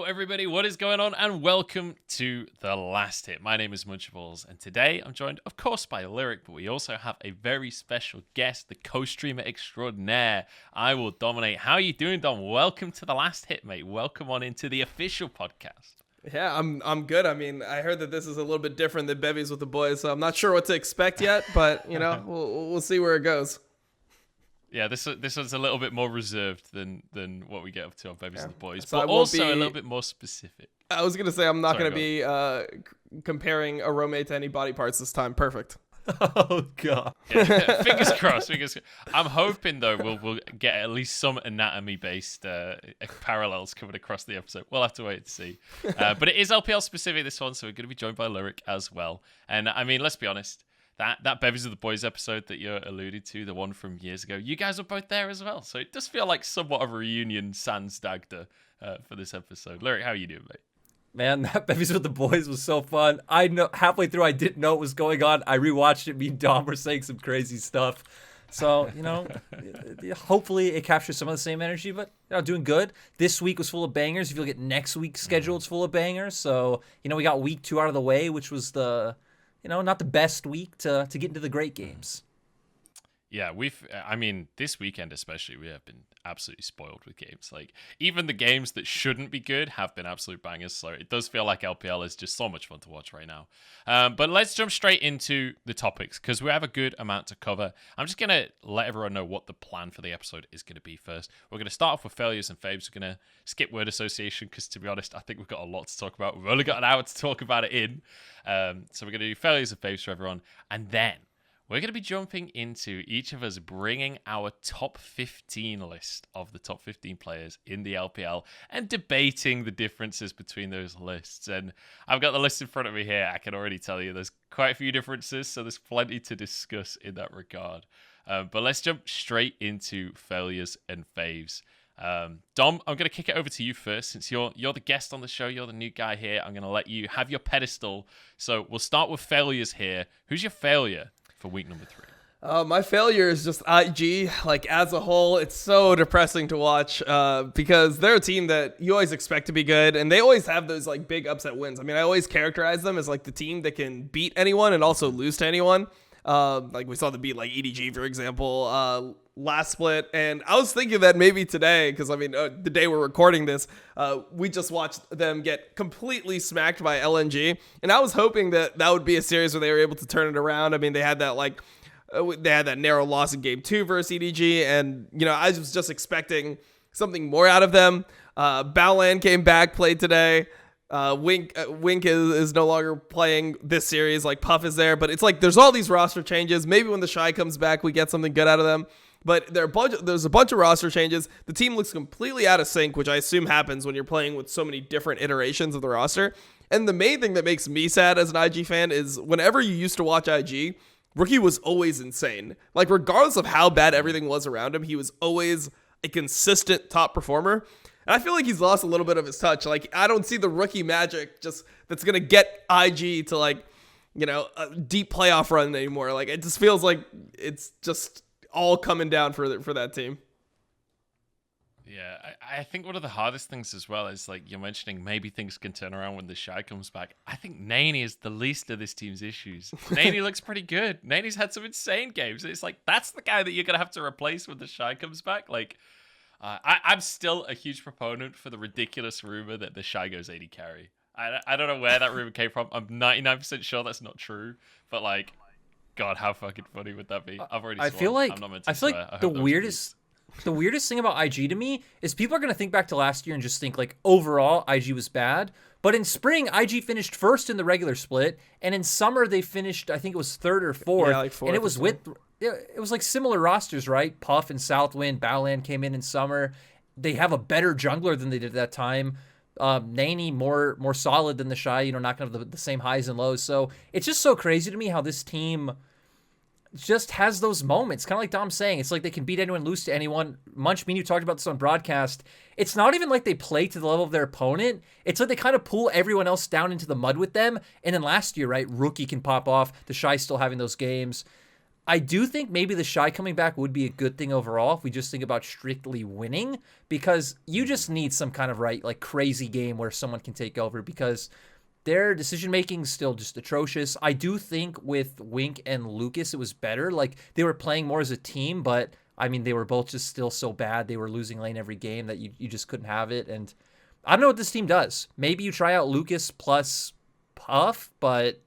everybody, what is going on? And welcome to The Last Hit. My name is Munchables, and today I'm joined, of course, by Lyric, but we also have a very special guest, the co-streamer extraordinaire, IWillDominate. How are you doing, Dom? Welcome to The Last Hit, mate. Welcome on into the official podcast. Yeah, I'm good. I mean, I heard that this is a little bit different than Bevies with the Boys, so I'm not sure what to expect yet, but, you know, we'll see where it goes. Yeah, this one's a little bit more reserved than what we get up to on Bevies with the Boys, So but also a little bit more specific. I was going to say I'm not going to be comparing a roommate to any body parts this time. Perfect. Oh, God. Yeah, fingers crossed. I'm hoping, though, we'll get at least some anatomy-based parallels coming across the episode. We'll have to wait and see. But it is LPL specific, this one, so we're going to be joined by Lyric as well. And, I mean, let's be honest, that Bevies of the Boys episode that you alluded to, the one from years ago, you guys were both there as well. So it does feel like somewhat of a reunion sans Dagda for this episode. Lyric, how are you doing, mate? Man, that Bevies with the Boys was so fun. I know halfway through I didn't know what was going on. I rewatched it. Me and Dom were saying some crazy stuff. So, you know, hopefully it captures some of the same energy, but you know, doing good. This week was full of bangers. If you look at next week's schedule, it's full of bangers. So, you know, we got week 2 out of the way, which was not the best week to get into the great games. Yeah, this weekend especially, we have been absolutely spoiled with games. Like, even the games that shouldn't be good have been absolute bangers. So it does feel like LPL is just so much fun to watch right now. But let's jump straight into the topics because we have a good amount to cover. I'm just going to let everyone know what the plan for the episode is going to be first. We're going to start off with failures and faves. We're going to skip word association because, to be honest, I think we've got a lot to talk about. We've only got an hour to talk about it in. So we're going to do failures and faves for everyone. And then we're going to be jumping into each of us bringing our top 15 list of the top 15 players in the LPL and debating the differences between those lists. And I've got the list in front of me here. I can already tell you there's quite a few differences, so there's plenty to discuss in that regard. But let's jump straight into failures and faves. Dom, I'm going to kick it over to you first since you're the guest on the show. You're the new guy here. I'm going to let you have your pedestal. So we'll start with failures here. Who's your failure for week number 3? My failure is just IG. Like, as a whole, it's so depressing to watch because they're a team that you always expect to be good, and they always have those like big upset wins. I mean, I always characterize them as like the team that can beat anyone and also lose to anyone. Like we saw them beat like EDG, for example, last split. And I was thinking that maybe today, because I mean, the day we're recording this, we just watched them get completely smacked by LNG. And I was hoping that would be a series where they were able to turn it around. I mean, they had that narrow loss in game 2 versus EDG. And, you know, I was just expecting something more out of them. Baolan came back, played today. Wink is no longer playing this series. Like, Puff is there, but it's like there's all these roster changes. Maybe when the Shy comes back, we get something good out of them. But there's a bunch of roster changes. The team looks completely out of sync, which I assume happens when you're playing with so many different iterations of the roster. And the main thing that makes me sad as an IG fan is whenever you used to watch IG, Rookie was always insane. Like, regardless of how bad everything was around him, he was always a consistent top performer. And I feel like he's lost a little bit of his touch. Like, I don't see the Rookie magic just that's going to get IG to, like, you know, a deep playoff run anymore. Like, it just feels like it's just all coming down for that team. Yeah, I think one of the hardest things as well is, like, you're mentioning maybe things can turn around when the Shy comes back. I think Naney is the least of this team's issues. Naney looks pretty good. Naney's had some insane games. It's like, that's the guy that you're going to have to replace when the Shy comes back. Like, I'm still a huge proponent for the ridiculous rumor that the Shy goes AD carry. I don't know where that rumor came from. I'm 99% sure that's not true. But, like, God, how fucking funny would that be? I've already sworn. I feel like the weirdest thing about IG to me is people are going to think back to last year and just think, like, overall, IG was bad. But in spring, IG finished first in the regular split. And in summer, they finished, I think it was 3rd or 4th. Yeah, like 4th. And it was it was like similar rosters, right? Puff and Southwind, Baolan came in summer. They have a better jungler than they did at that time. Naney more solid than the Shy, you know, not going to have the same highs and lows. So it's just so crazy to me how this team just has those moments. Kind of like Dom's saying, it's like they can beat anyone, lose to anyone. Munch, me and you talked about this on broadcast. It's not even like they play to the level of their opponent. It's like they kind of pull everyone else down into the mud with them. And then last year, right, Rookie can pop off. The Shy still having those games. I do think maybe the Shy coming back would be a good thing overall if we just think about strictly winning, because you just need some kind of like crazy game where someone can take over, because their decision making is still just atrocious. I do think with Wink and Lucas it was better. Like they were playing more as a team, but I mean they were both just still so bad. They were losing lane every game that you just couldn't have it. And I don't know what this team does. Maybe you try out Lucas plus Puff, but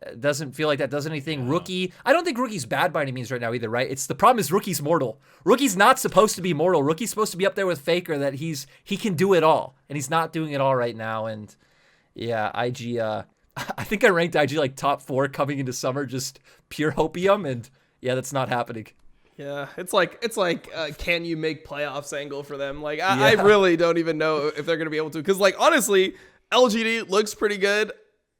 it doesn't feel like that does anything. Rookie, I don't think Rookie's bad by any means right now either, right? It's the problem is Rookie's mortal. Rookie's not supposed to be mortal. Rookie's supposed to be up there with Faker, that he can do it all, and he's not doing it all right now. And yeah, IG, I think I ranked IG like top 4 coming into summer, just pure hopium, and yeah, that's not happening. Yeah, it's like can you make playoffs angle for them? Like I really don't even know if they're gonna be able to, because like honestly, LGD looks pretty good.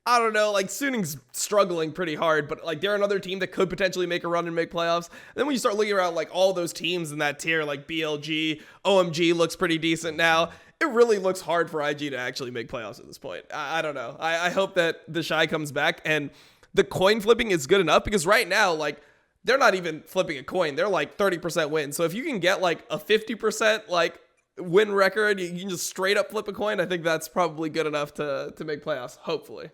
I don't know, like Suning's struggling pretty hard, but like they're another team that could potentially make a run and make playoffs. And then when you start looking around like all those teams in that tier, like BLG, OMG looks pretty decent now. It really looks hard for IG to actually make playoffs at this point. I don't know. I hope that the Shy comes back and the coin flipping is good enough, because right now, like, they're not even flipping a coin. They're like 30% win. So if you can get like a 50% like win record, you can just straight up flip a coin. I think that's probably good enough to make playoffs, hopefully.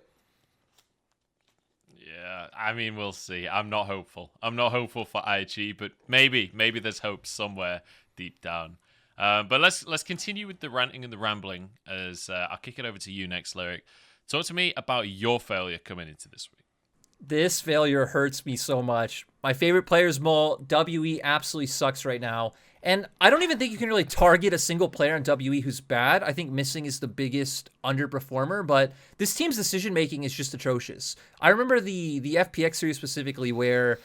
Yeah, I mean, we'll see. I'm not hopeful. I'm not hopeful for IG, but maybe there's hope somewhere deep down. But let's continue with the ranting and the rambling, as I'll kick it over to you next, Lyric. Talk to me about your failure coming into this week. This failure hurts me so much. My favorite player is Mole. WE absolutely sucks right now. And I don't even think you can really target a single player in WE who's bad. I think Missing is the biggest underperformer, but this team's decision-making is just atrocious. I remember the FPX series specifically where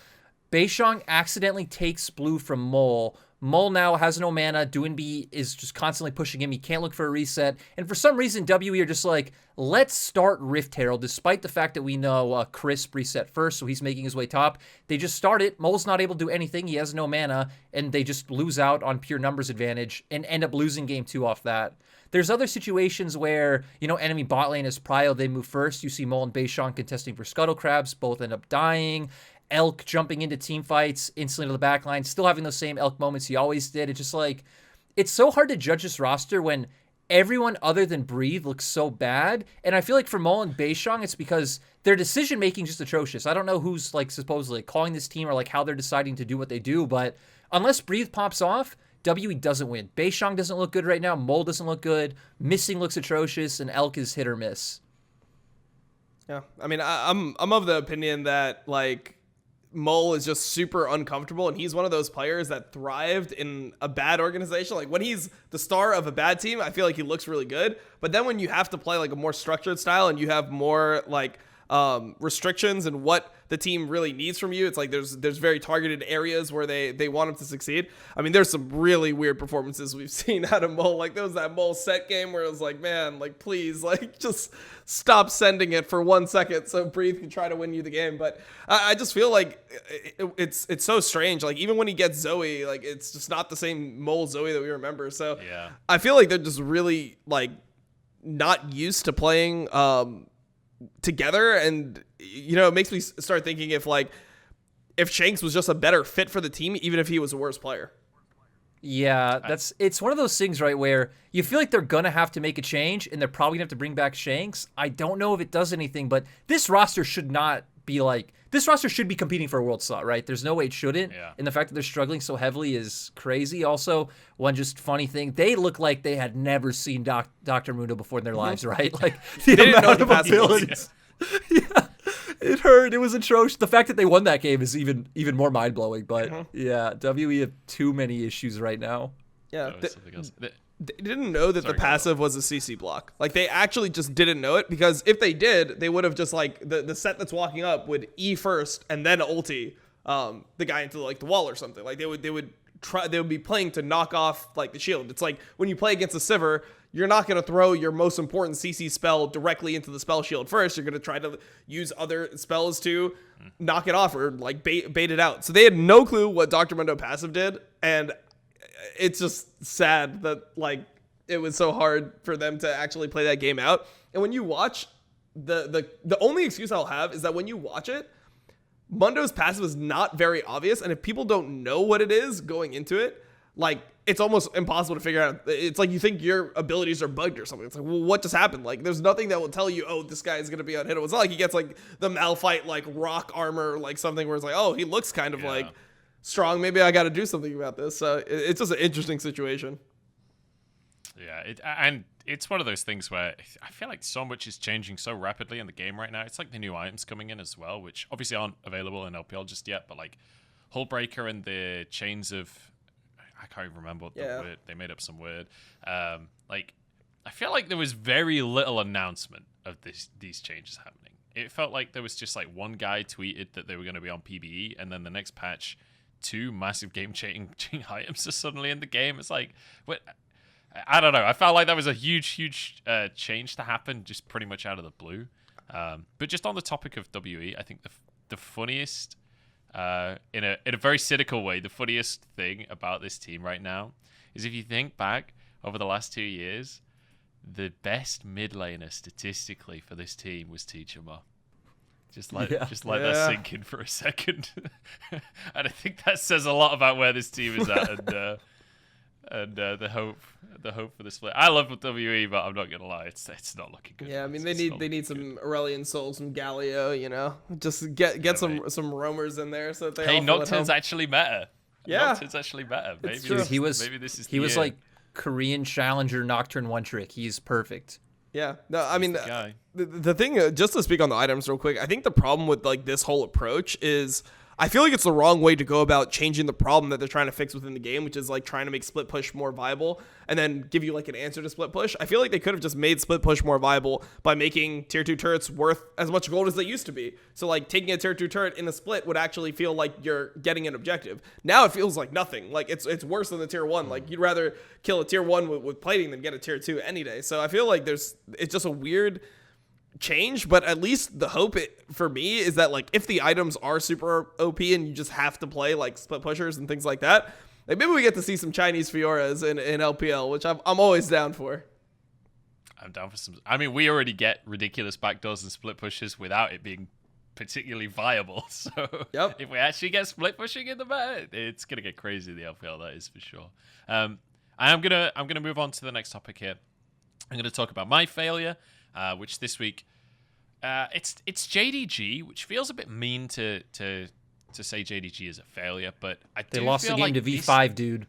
Beishong accidentally takes blue from Mole. Mole now has no mana. Doinby is just constantly pushing him. He can't look for a reset. And for some reason, WE are just like, let's start Rift Herald, despite the fact that we know Crisp reset first, so he's making his way top. They just start it. Mole's not able to do anything. He has no mana, and they just lose out on pure numbers advantage and end up losing game 2 off that. There's other situations where, enemy bot lane is Prio. They move first. You see Mole and Beishong contesting for Scuttle Crabs. Both end up dying. Elk jumping into team fights, instantly to the back line, still having those same Elk moments he always did. It's just like, it's so hard to judge this roster when everyone other than Breathe looks so bad. And I feel like for Mole and Beishong, it's because their decision-making is just atrocious. I don't know who's like supposedly calling this team or like how they're deciding to do what they do, but unless Breathe pops off, WE doesn't win. Beishong doesn't look good right now. Mole doesn't look good. Missing looks atrocious, and Elk is hit or miss. Yeah, I mean, I'm of the opinion that like Mole is just super uncomfortable, and he's one of those players that thrived in a bad organization. Like when he's the star of a bad team, I feel like he looks really good. But then when you have to play like a more structured style and you have more like restrictions and what the team really needs from you, it's like there's very targeted areas where they want him to succeed. I mean, there's some really weird performances we've seen out of Mole. Like there was that Mole set game where it was like, man, like please, like just stop sending it for 1 second so Breathe can try to win you the game. But I just feel like it's so strange. Like even when he gets Zoe, like it's just not the same Mole Zoe that we remember. So yeah, I feel like they're just really like not used to playing together, and it makes me start thinking if Shanks was just a better fit for the team, even if he was a worse player. Yeah, it's one of those things, right, where you feel like they're gonna have to make a change, and they're probably gonna have to bring back Shanks. I don't know if it does anything, but this roster should be competing for a world slot, right? There's no way it shouldn't. Yeah. And the fact that they're struggling so heavily is crazy. Also, one just funny thing, they look like they had never seen Dr. Mundo before in their lives, right? Like the amount of abilities. Yeah, it hurt. It was atrocious. The fact that they won that game is even more mind blowing. But yeah, WE have too many issues right now. Yeah. They didn't know that the passive was a CC block. Like they actually just didn't know it, because if they did, they would have just like the set that's walking up would E first and then ulti the guy into like the wall or something. Like they would be playing to knock off like the shield. It's like when you play against a Sivir, you're not going to throw your most important CC spell directly into the spell shield first. You're going to try to use other spells to knock it off or like bait it out. So they had no clue what Dr. Mundo passive did, and it's just sad that like it was so hard for them to actually play that game out. And when you watch the only excuse I'll have is that when you watch it, Mundo's passive is not very obvious, and if people don't know what it is going into it, like, it's almost impossible to figure out. It's like you think your abilities are bugged or something. It's like, well, what just happened? Like, there's nothing that will tell you, oh, this guy is going to be unhittable. It's not like he gets, like, the Malphite, like, rock armor, like, something where it's like, oh, he looks kind of, like, strong. Maybe I got to do something about this. So it's just an interesting situation. Yeah, and it's one of those things where I feel like so much is changing so rapidly in the game right now. It's like the new items coming in as well, which obviously aren't available in LPL just yet, but, like, Hullbreaker and the chains of... I can't even remember what the word. They made up some word. Like, I feel like there was very little announcement of these changes happening. It felt like there was just like one guy tweeted that they were going to be on PBE, and then the next patch, 2 massive game-changing items are suddenly in the game. It's like, what? I don't know. I felt like that was a huge change to happen, just pretty much out of the blue. But just on the topic of WE, I think the funniest. In a very cynical way, the funniest thing about this team right now is if you think back over the last 2 years, the best mid laner statistically for this team was Teachama. Just let that sink in for a second. And I think that says a lot about where this team is at and the hope for the split. I love WE, but I'm not gonna lie, it's not looking good. Yeah, I mean they need some Aurelion Soul, some Galio, you know, just get some roamers in there so that they. Hey, all Nocturne's actually better. Yeah, Nocturne's actually better. Maybe he was year. like Korean Challenger Nocturne one trick. He's perfect. Yeah, no, I mean the thing, just to speak on the items real quick, I think the problem with like this whole approach is I feel like it's the wrong way to go about changing the problem that they're trying to fix within the game, which is like trying to make split push more viable and then give you like an answer to split push. I feel like they could have just made split push more viable by making tier 2 turrets worth as much gold as they used to be. So like taking a tier 2 turret in a split would actually feel like you're getting an objective. Now it feels like nothing. Like it's worse than the tier 1. Like you'd rather kill a tier 1 with plating than get a tier 2 any day. So I feel like it's just a weird change, but at least the hope for me is that like if the items are super OP and you just have to play like split pushers and things like that, like maybe we get to see some Chinese Fioras in LPL, which I'm always down for. I'm down for some. I mean, we already get ridiculous backdoors and split pushes without it being particularly viable. So if we actually get split pushing in the meta, it's gonna get crazy in the LPL. That is for sure. I'm gonna move on to the next topic here. I'm gonna talk about my failure. Which this week, it's JDG, which feels a bit mean to say JDG is a failure, but they lost the game to V5, dude.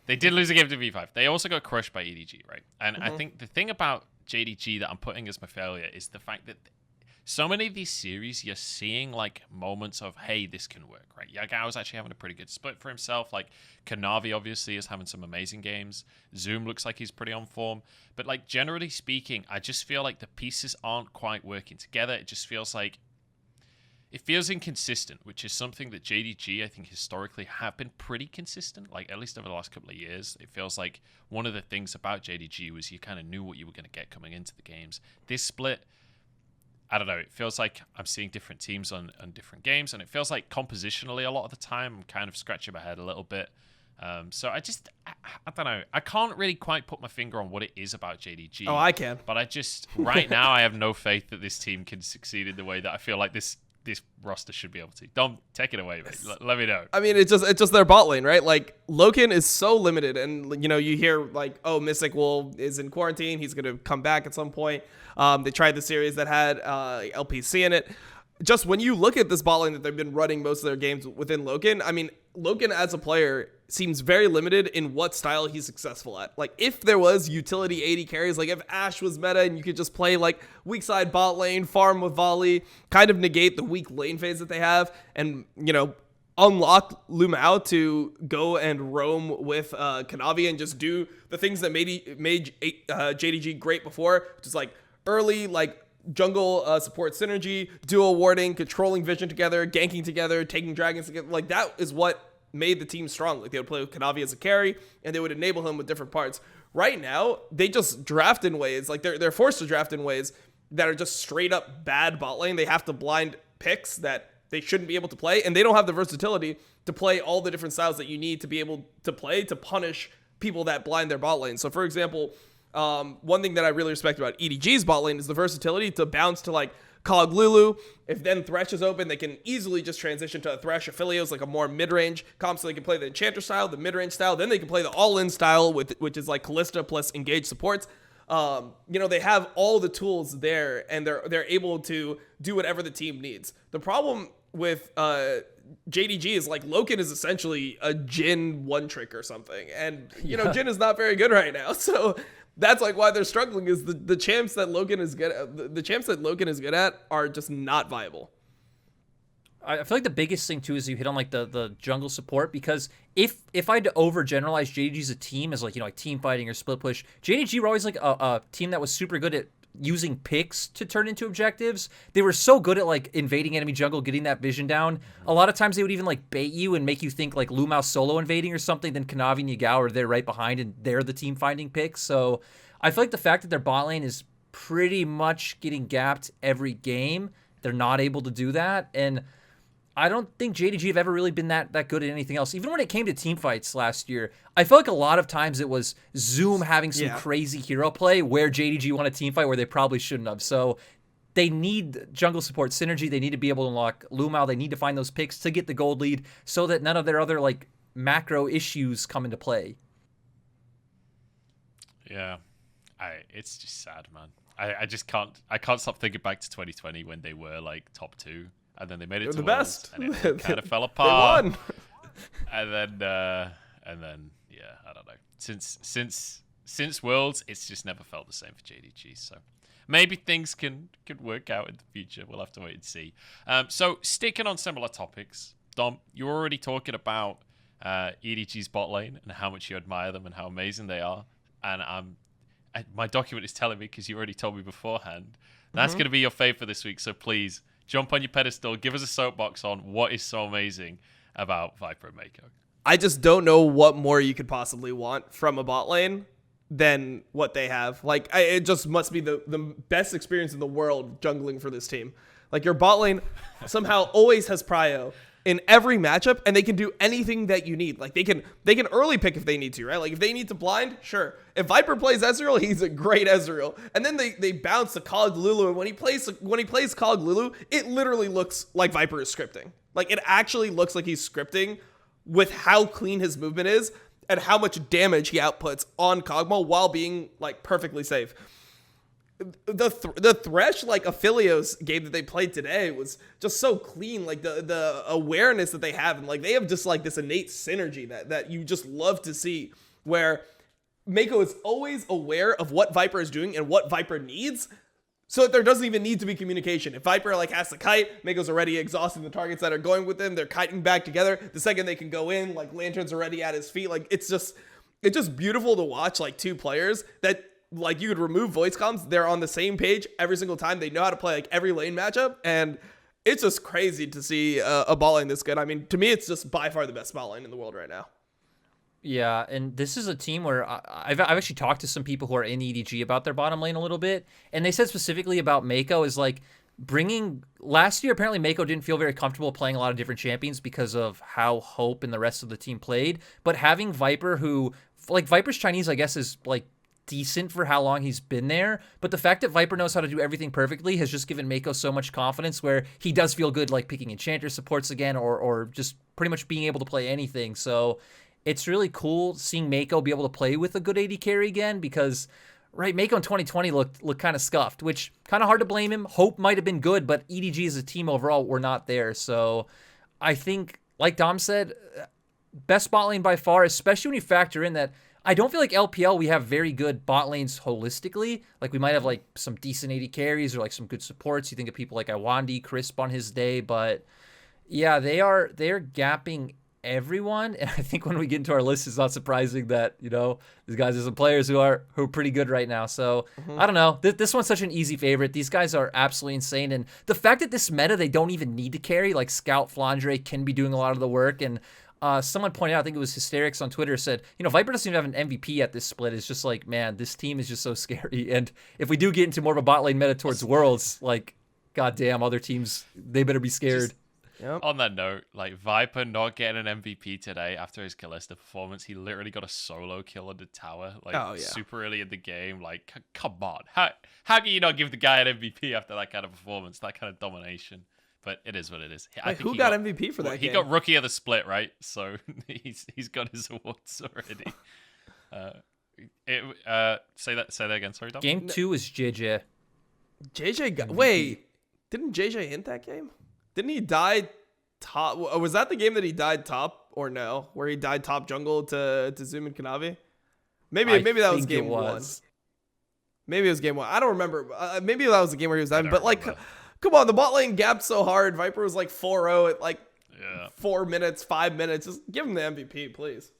They did lose a game to V5. They also got crushed by EDG, right? And I think the thing about JDG that I'm putting as my failure is the fact that so many of these series, you're seeing like moments of, hey, this can work, right? Yagao's actually having a pretty good split for himself. Like Kanavi obviously is having some amazing games. Zoom looks like he's pretty on form. But like generally speaking, I just feel like the pieces aren't quite working together. It just feels like it feels inconsistent, which is something that JDG, I think, historically have been pretty consistent, like at least over the last couple of years. It feels like one of the things about JDG was you kind of knew what you were going to get coming into the games. This split, I don't know, it feels like I'm seeing different teams on different games, and it feels like compositionally a lot of the time I'm kind of scratching my head a little bit. So I don't know. I can't really quite put my finger on what it is about JDG. Oh, I can. But I just, right now, I have no faith that this team can succeed in the way that I feel like this roster should be able to. Don't take it away, mate. Let me know. I mean, it's just their bot lane, right? Like Loken is so limited, and you know, you hear like, oh, Mystic is in quarantine. He's gonna come back at some point. They tried the series that had LPC in it. Just when you look at this bot lane that they've been running most of their games within Loken, I mean, Loken as a player seems very limited in what style he's successful at. Like if there was utility 80 carries, like if Ashe was meta and you could just play like weak side bot lane, farm with volley, kind of negate the weak lane phase that they have, and you know, unlock Lumao to go and roam with Kanavi and just do the things that made JDG great before, which is like early like jungle support synergy, dual warding, controlling vision together, ganking together, taking dragons together. Like that is what made the team strong. Like they would play with Kanavi as a carry and they would enable him with different parts. Right now, they just draft in ways, like they're forced to draft in ways that are just straight up bad bot lane. They have to blind picks that they shouldn't be able to play, and they don't have the versatility to play all the different styles that you need to be able to play to punish people that blind their bot lane. So for example, one thing that I really respect about EDG's bot lane is the versatility to bounce to like Cog Lulu. If then Thresh is open, they can easily just transition to a Thresh Aphelios, like a more mid-range comp, so they can play the Enchanter style, the mid-range style, then they can play the all-in style, which is like Callista plus engage supports. They have all the tools there, and they're able to do whatever the team needs. The problem with JDG is like Loken is essentially a Jhin one trick or something, and Jhin is not very good right now, so that's like why they're struggling. Is the champs that Loken is good at, the champs that Loken is good at are just not viable. I feel like the biggest thing too is you hit on like the jungle support, because if I had to overgeneralize JDG as a team as like team fighting or split push, JDG were always like a team that was super good at using picks to turn into objectives. They were so good at like invading enemy jungle, getting that vision down. A lot of times they would even like bait you and make you think like Lumao solo invading or something, then Kanavi and Yagao are there right behind and they're the team finding picks. So I feel like the fact that their bot lane is pretty much getting gapped every game, they're not able to do that. And I don't think JDG have ever really been that good at anything else. Even when it came to team fights last year, I felt like a lot of times it was Zoom having some crazy hero play where JDG won a team fight where they probably shouldn't have. So they need jungle support synergy. They need to be able to unlock Lumao. They need to find those picks to get the gold lead so that none of their other like macro issues come into play. Yeah, it's just sad, man. I can't stop thinking back to 2020 when they were like top 2. And then they made it to the Worlds, best. and it kind of fell apart. They won. And then, yeah, I don't know. Since Worlds, it's just never felt the same for JDG. So maybe things can work out in the future. We'll have to wait and see. So sticking on similar topics, Dom, you're already talking about EDG's bot lane and how much you admire them and how amazing they are. And my document is telling me, because you already told me beforehand, that's going to be your fave for this week. So please, jump on your pedestal. Give us a soapbox on what is so amazing about Viper and Mako. I just don't know what more you could possibly want from a bot lane than what they have. Like, it just must be the best experience in the world jungling for this team. Like, your bot lane somehow always has prio in every matchup, and they can do anything that you need. Like, they can early pick if they need to, right? Like, if they need to blind, sure. If Viper plays Ezreal, he's a great Ezreal. And then they bounce to Cog Lulu, and when he plays Cog Lulu, it literally looks like Viper is scripting. Like, it actually looks like he's scripting with how clean his movement is and how much damage he outputs on Kog'Maw while being like perfectly safe. The Thresh like Aphelios game that they played today was just so clean. Like the awareness that they have, and like they have just like this innate synergy that you just love to see, where Mako is always aware of what Viper is doing and what Viper needs, so that there doesn't even need to be communication. If Viper like has to kite, Mako's already exhausting the targets that are going with him. They're kiting back together. The second they can go in, like Lantern's already at his feet. Like it's just beautiful to watch, like two players that, like, you could remove voice comms, they're on the same page every single time. They know how to play like every lane matchup, and it's just crazy to see a bot lane this good. I mean, to me, it's just by far the best bot lane in the world right now. Yeah, and this is a team where I've actually talked to some people who are in EDG about their bottom lane a little bit, and they said specifically about Mako is like last year, apparently Mako didn't feel very comfortable playing a lot of different champions because of how Hope and the rest of the team played, but having Viper, who, like, Viper's Chinese, I guess, is like decent for how long he's been there, but the fact that Viper knows how to do everything perfectly has just given Mako so much confidence, where he does feel good like picking Enchanter supports again, or just pretty much being able to play anything. So it's really cool seeing Mako be able to play with a good AD carry again, because right, Mako in 2020 looked kind of scuffed, which kind of hard to blame him. Hope might have been good, but EDG as a team overall were not there. So I think, like Dom said, best bot lane by far, especially when you factor in that I don't feel like LPL we have very good bot lanes holistically. Like, we might have like some decent AD carries or like some good supports. You think of people like Iwandi, Crisp on his day, but yeah, they're gapping everyone. And I think when we get into our list, it's not surprising that, these guys are some players who are pretty good right now. So I don't know. This one's such an easy favorite. These guys are absolutely insane. And the fact that this meta, they don't even need to carry, like Scout, Flandre can be doing a lot of the work. And someone pointed out, I think it was Hysterics on Twitter, said, Viper doesn't even have an MVP at this split. It's just like, man, this team is just so scary. And if we do get into more of a bot lane meta towards Worlds, like, goddamn, other teams, they better be scared. Yep. On that note, like Viper not getting an MVP today after his Kalista performance, he literally got a solo kill on the tower, like super early in the game. Like, come on, how can you not give the guy an MVP after that kind of performance, that kind of domination? But it is what it is. Wait, who got MVP for that game? He got Rookie of the Split, right? So he's got his awards already. Say that again. Sorry, Dom. Game 2 is JJ. JJ got. Wait, didn't JJ hint that game? Didn't he die top? Was that the game that he died top or no? Where he died top jungle to Zoom and Kanavi? Maybe that was game 1. Maybe it was game 1. I don't remember. Maybe that was the game where he was dying. But like, come on, the bot lane gapped so hard. Viper was like 4-0 at like 4 minutes, 5 minutes. Just give him the MVP, please.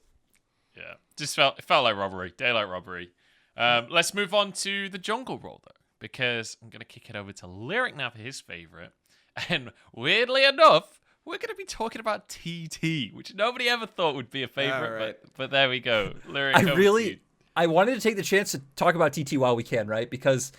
Yeah, just felt like robbery, daylight robbery. Let's move on to the jungle role though, because I'm gonna kick it over to Lyric now for his favorite. And weirdly enough, we're going to be talking about TT, which nobody ever thought would be a favorite. Right. But there we go. Lyric, I wanted to take the chance to talk about TT while we can, right? Because,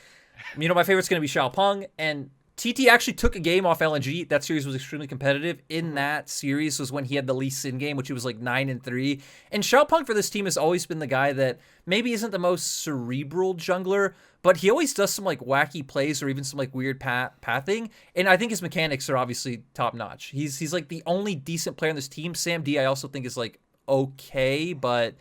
my favorite's going to be Xiaopeng, and TT actually took a game off LNG. That series was extremely competitive. In that series was when he had the Lee Sin game, which he was like 9-3. And Xiaopeng for this team has always been the guy that maybe isn't the most cerebral jungler, but he always does some like wacky plays or even some like weird pathing. And I think his mechanics are obviously top notch. He's like the only decent player on this team. Sam D I also think is like okay, but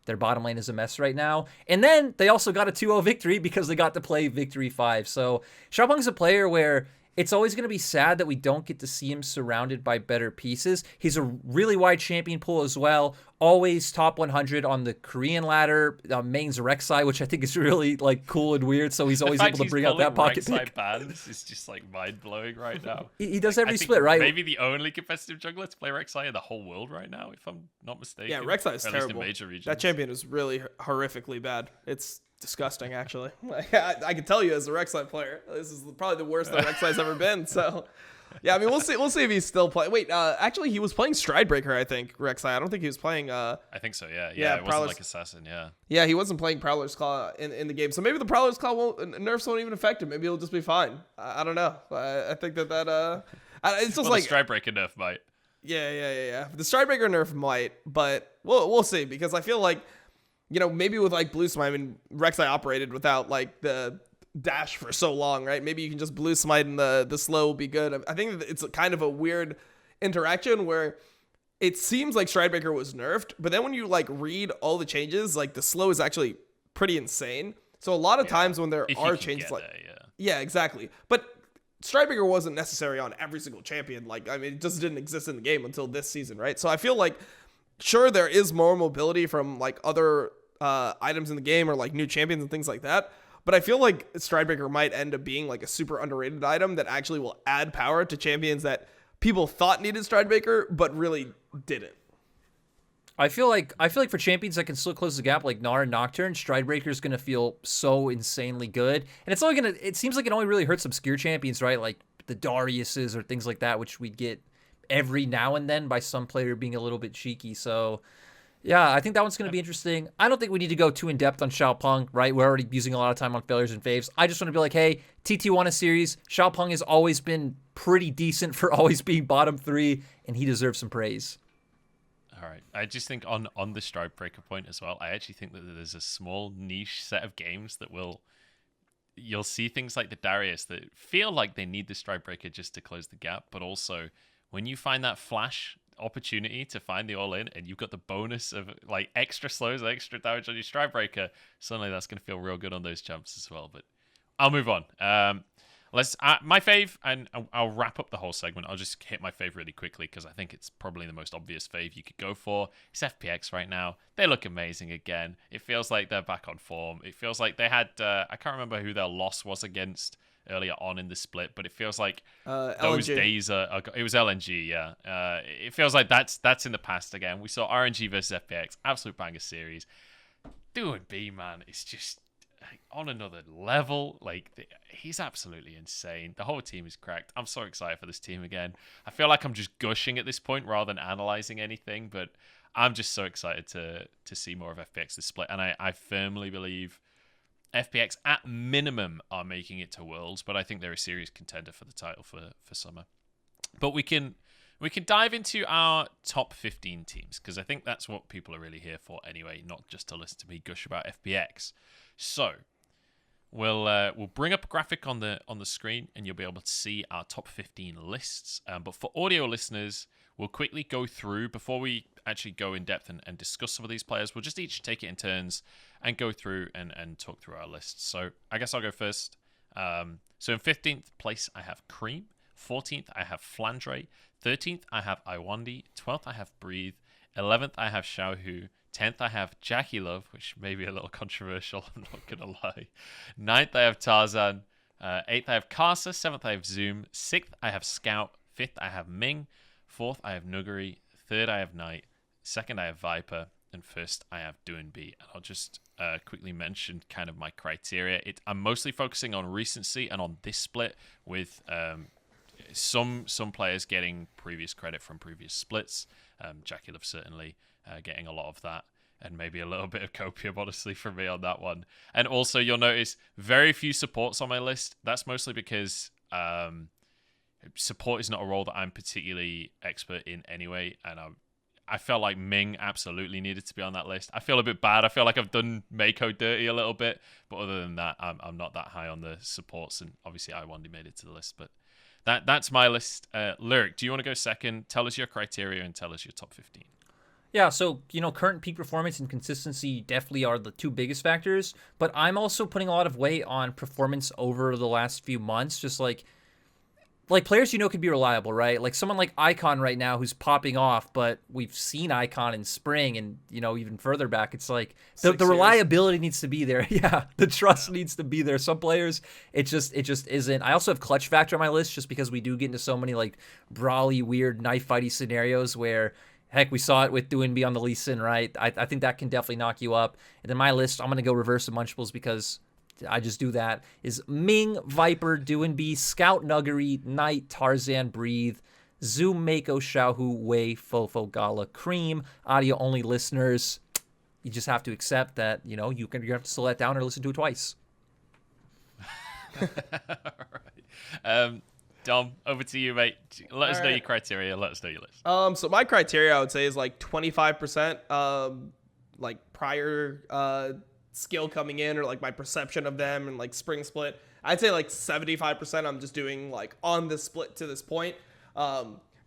their bottom lane is a mess right now. And then they also got a 2-0 victory because they got to play Victory 5. So Xiaopeng's a player where it's always going to be sad that we don't get to see him surrounded by better pieces. He's a really wide champion pool as well. Always top 100 on the Korean ladder. Mains Rek'Sai, which I think is really like cool and weird. So he's always able to bring out that pocket pick. Bans is just like mind blowing right now. He does every split, right? Maybe the only competitive jungler to play Rek'Sai in the whole world right now, if I'm not mistaken. Yeah, Rek'Sai is terrible. In major regions. That champion is really horrifically bad. It's disgusting, actually. I can tell you as a Rek'Sai player, this is probably the worst that Rek'Sai's ever been. So, yeah, I mean, we'll see if he's still playing. Wait, actually, he was playing Stridebreaker, I think. Rek'Sai. I don't think he was playing. I think so. Yeah. It wasn't like Assassin. Yeah. Yeah, he wasn't playing Prowler's Claw in the game. So maybe the Prowler's Claw nerfs won't even affect him. Maybe he'll just be fine. I don't know. I think that it's just like the Stridebreaker nerf might. Yeah. The Stridebreaker nerf might, but we'll see, because I feel like, maybe with like Blue Smite, I mean, Rek'Sai operated without like the dash for so long, right? Maybe you can just Blue Smite and the slow will be good. I think it's kind of a weird interaction where it seems like Stridebreaker was nerfed, but then when you like read all the changes, like the slow is actually pretty insane. So a lot of times when there are changes like yeah, exactly. But Stridebreaker wasn't necessary on every single champion. Like, I mean, it just didn't exist in the game until this season, right? So I feel like sure there is more mobility from like other items in the game or like new champions and things like that, but I feel like Stridebreaker might end up being like a super underrated item that actually will add power to champions that people thought needed Stridebreaker but really didn't. I feel like for champions that can still close the gap like Gnar and Nocturne, Stridebreaker is going to feel so insanely good, and it seems like it only really hurts obscure champions, right? Like the Dariuses or things like that, which we get every now and then by some player being a little bit cheeky. So yeah, I think that one's going to be interesting. I don't think we need to go too in-depth on Xiaopeng, right? We're already using a lot of time on failures and faves. I just want to be like, hey, TT won a series. Xiaopeng has always been pretty decent for always being bottom 3, and he deserves some praise. All right. I just think on the Stridebreaker point as well, I actually think that there's a small niche set of games that you'll see things like the Darius that feel like they need the Stridebreaker just to close the gap, but also when you find that flash opportunity to find the all-in and you've got the bonus of like extra slows, extra damage on your Stridebreaker, suddenly that's going to feel real good on those jumps as well. But I'll move on. Let's my fave, and I'll wrap up the whole segment. I'll just hit my fave really quickly because I think it's probably the most obvious fave you could go for. It's FPX right now. They look amazing again. It feels like they're back on form. It feels like they had I can't remember who their loss was against earlier on in the split, but it feels like those days it was LNG. It feels like that's in the past again. We saw RNG versus FPX, absolute banger series. Doing B, man, it's just on another level. Like, he's absolutely insane. The whole team is cracked. I'm so excited for this team again. I feel like I'm just gushing at this point rather than analyzing anything, but I'm just so excited to see more of FPX this split, and I firmly believe FPX at minimum are making it to Worlds, but I think they're a serious contender for the title for summer. But we can we could dive into our top 15 teams, because I think that's what people are really here for anyway, not just to listen to me gush about FPX. So we'll bring up a graphic on the screen, and you'll be able to see our top 15 lists. But for audio listeners, we'll quickly go through before we actually go in depth and discuss some of these players. We'll just each take it in turns and go through and talk through our lists. So I guess I'll go first. So in 15th place, I have Cream. 14th, I have Flandre. 13th, I have Iwandi. 12th, I have Breathe. 11th, I have Xiaohu. 10th, I have Jackie Love, which may be a little controversial, I'm not going to lie. 9th, I have Tarzan. 8th, I have Karsa. 7th, I have Zoom. 6th, I have Scout. 5th, I have Ming. 4th, I have Nuguri. 3rd, I have Knight. 2nd, I have Viper. And 1st, I have Doinb. And I'll just quickly mention kind of my criteria. I'm mostly focusing on recency and on this split, with some players getting previous credit from previous splits. Jackie Love certainly getting a lot of that, and maybe a little bit of copium, honestly, for me on that one. And also, you'll notice very few supports on my list. That's mostly because support is not a role that I'm particularly expert in anyway, and I felt like Ming absolutely needed to be on that list. I feel a bit bad. I feel like I've done Mako dirty a little bit, but other than that, I'm not that high on the supports, and obviously Iwandi made it to the list, but that's my list. Lyric, do you want to go second? Tell us your criteria and tell us your top 15. Yeah, so, current peak performance and consistency definitely are the two biggest factors, but I'm also putting a lot of weight on performance over the last few months, just like players could be reliable, right? Like someone like Icon right now who's popping off, but we've seen Icon in spring and, even further back. It's like the reliability needs to be there. Yeah, the trust needs to be there. Some players, it just isn't. I also have Clutch Factor on my list just because we do get into so many like brawly, weird, knife fighty scenarios where, heck, we saw it with Doinb on the Lee Sin, right? I think that can definitely knock you up. And then my list, I'm going to go reverse of Munchables because I just do that, is Ming, Viper, Doinb, Scout, Nuguri, Knight, Tarzan, Breathe, Zoom, Mako, Xiaohu, Wei, Fofo, Gala, Cream. Audio-only listeners, you just have to accept that, you're going to have to slow that down or listen to it twice. All right. Dom, over to you, mate. Let us know your criteria. Let us know your list. So my criteria, I would say, is like 25% like prior skill coming in, or like my perception of them, and like spring split. I'd say like 75% I'm just doing like on this split to this point.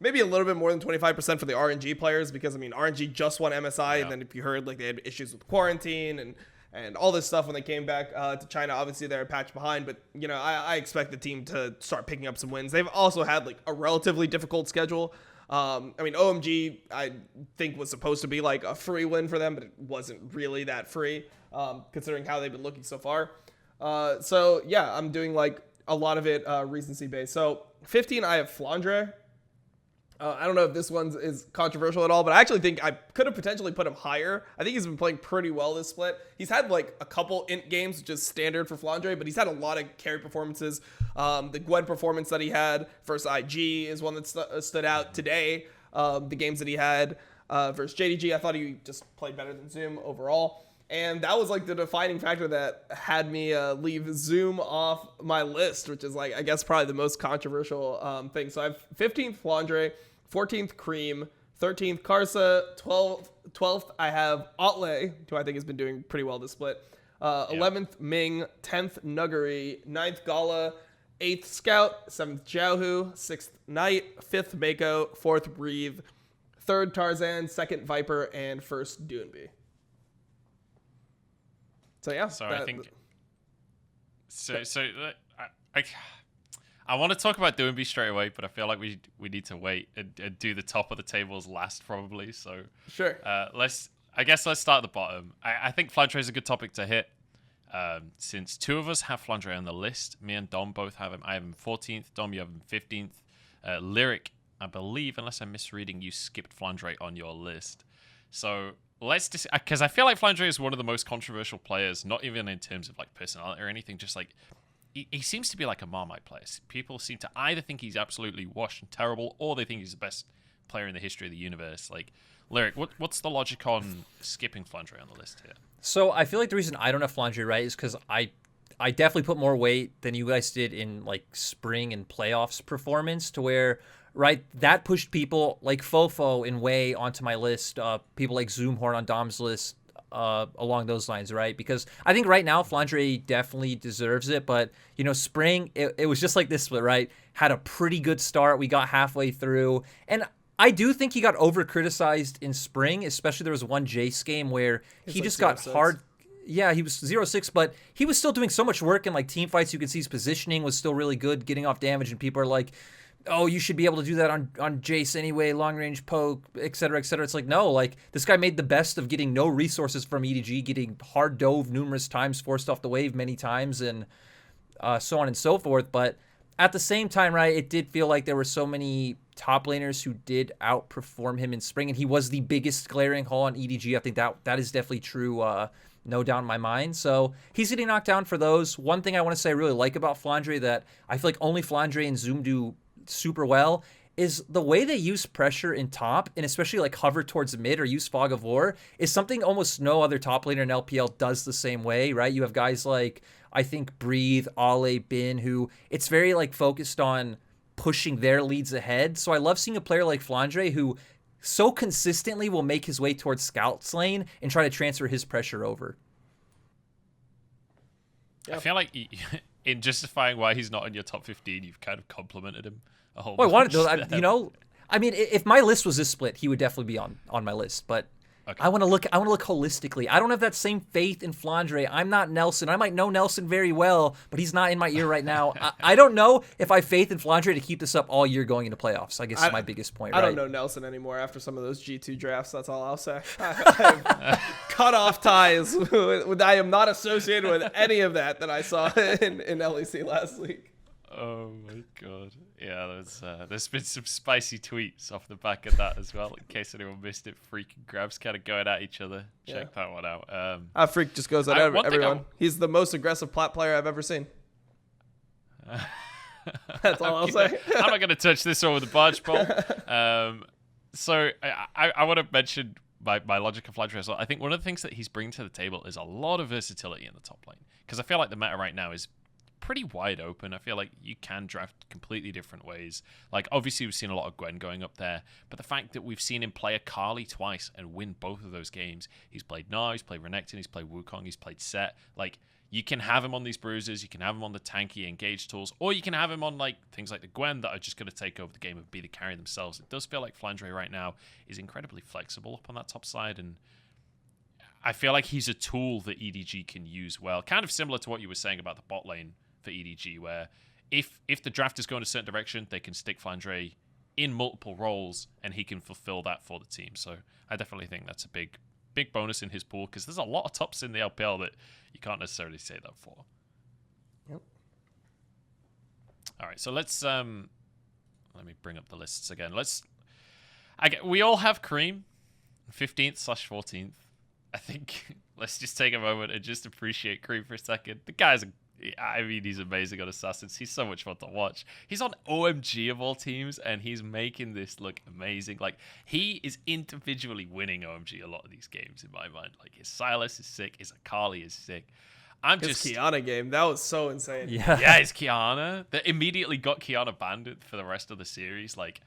Maybe a little bit more than 25% for the RNG players, because RNG just won MSI, and then if you heard, like they had issues with quarantine and all this stuff when they came back to China. Obviously, they're a patch behind, but I expect the team to start picking up some wins. They've also had like a relatively difficult schedule. OMG, I think, was supposed to be like a free win for them, but it wasn't really that free, considering how they've been looking so far. So yeah, I'm doing like a lot of it recency based. So 15, I have Flandre. I don't know if this one is controversial at all, but I actually think I could have potentially put him higher. I think he's been playing pretty well this split. He's had like a couple int games, which is standard for Flandre, but he's had a lot of carry performances. The Gwen performance that he had versus IG is one that stood out today. The games that he had versus JDG, I thought he just played better than Zoom overall. And that was like the defining factor that had me leave Zoom off my list, which is like, I guess, probably the most controversial thing. So I have 15th Flandre, 14th Cream, 13th Karsa, 12th I have Otley, who I think has been doing pretty well this split. 11th Ming, 10th Nuguri, 9th Gala, 8th Scout, 7th Xiaohu, 6th Knight, 5th Mako, 4th Breathe, 3rd Tarzan, 2nd Viper, and 1st Doinb. So yeah. So I want to talk about Doinb straight away, but I feel like we need to wait and do the top of the tables last, probably. So sure. Let's start at the bottom. I think Flandre is a good topic to hit. Since two of us have Flandre on the list, me and Dom both have him. I have him 14th. Dom, you have him 15th. Lyric, I believe, unless I'm misreading, you skipped Flandre on your list. So let's just, because I feel like Flandre is one of the most controversial players, not even in terms of like personality or anything, just like he seems to be like a Marmite player. People seem to either think he's absolutely washed and terrible, or they think he's the best player in the history of the universe. Like, Lyric, what's the logic on skipping Flandre on the list here? So I feel like the reason I don't have Flandre right is because I definitely put more weight than you guys did in like spring and playoffs performance, to where right? That pushed people like Fofo and Wei onto my list, people like Zoomhorn on Dom's list, along those lines, right? Because I think right now Flandre definitely deserves it, but Spring, it was just like this split, right? Had a pretty good start. We got halfway through, and I do think he got over criticized in Spring, especially there was one Jace game where he just got hard. Yeah, he was 0-6, but he was still doing so much work in like team fights. You could see his positioning was still really good, getting off damage, and people are like, oh, you should be able to do that on Jace anyway, long range poke, et cetera, et cetera. It's like, no, like this guy made the best of getting no resources from EDG, getting hard dove numerous times, forced off the wave many times, and so on and so forth. But at the same time, right, it did feel like there were so many top laners who did outperform him in Spring, and he was the biggest glaring hole on EDG. I think that is definitely true, no doubt in my mind. So he's getting knocked down for those. One thing I want to say I really like about Flandre that I feel like only Flandre and Zoom do super well is the way they use pressure in top, and especially like hover towards mid or use Fog of War, is something almost no other top laner in LPL does the same way, right? You have guys like, I think, Breathe, Ale, Bin, who it's very like focused on pushing their leads ahead. So I love seeing a player like Flandre who so consistently will make his way towards Scout's lane and try to transfer his pressure over. I feel like in justifying why he's not in your top 15, you've kind of complimented him a whole well, bunch. I mean, if my list was this split, he would definitely be on my list, but okay. I want to look holistically. I don't have that same faith in Flandre. I'm not Nelson. I might know Nelson very well, but he's not in my ear right now. I don't know if I have faith in Flandre to keep this up all year going into playoffs. I guess is my biggest point. I don't know Nelson anymore after some of those G2 drafts. That's all I'll say. I've cut off ties. I am not associated with any of that I saw in LEC last week. Oh my god. Yeah, there's been some spicy tweets off the back of that as well. In case anyone missed it, Freak and Grabs kind of going at each other. Check that one out. Freak just goes at everyone. He's the most aggressive plat player I've ever seen. That's all I'll say. I'm not going to touch this one with a barge pole. So I want to mention my logic of Flandre as well. I think one of the things that he's bringing to the table is a lot of versatility in the top lane. Because I feel like the meta right now is pretty wide open. I feel like you can draft completely different ways. Like, obviously, we've seen a lot of Gwen going up there, but the fact that we've seen him play Akali twice and win both of those games. He's played Gnar, he's played Renekton, he's played Wukong, he's played Set. Like, you can have him on these bruisers, you can have him on the tanky engage tools, or you can have him on like things like the Gwen that are just going to take over the game and be the carry themselves. It does feel like Flandre right now is incredibly flexible up on that top side, and I feel like he's a tool that EDG can use well. Kind of similar to what you were saying about the bot lane for EDG, where if the draft is going a certain direction, they can stick Flandre in multiple roles and he can fulfill that for the team. So I definitely think that's a big bonus in his pool, because there's a lot of tops in the LPL that you can't necessarily say that for. Yep. All right, so let's let me bring up the lists again. We all have Cream 15th/14th. I think let's just take a moment and just appreciate Cream for a second. The guy's he's amazing on Assassins. He's so much fun to watch. He's on OMG of all teams, and he's making this look amazing. Like, he is individually winning OMG a lot of these games in my mind. Like, his Sylas is sick, his Akali is sick. His Kiana game, that was so insane. Yeah, his Kiana. That immediately got Kiana banned for the rest of the series. Like,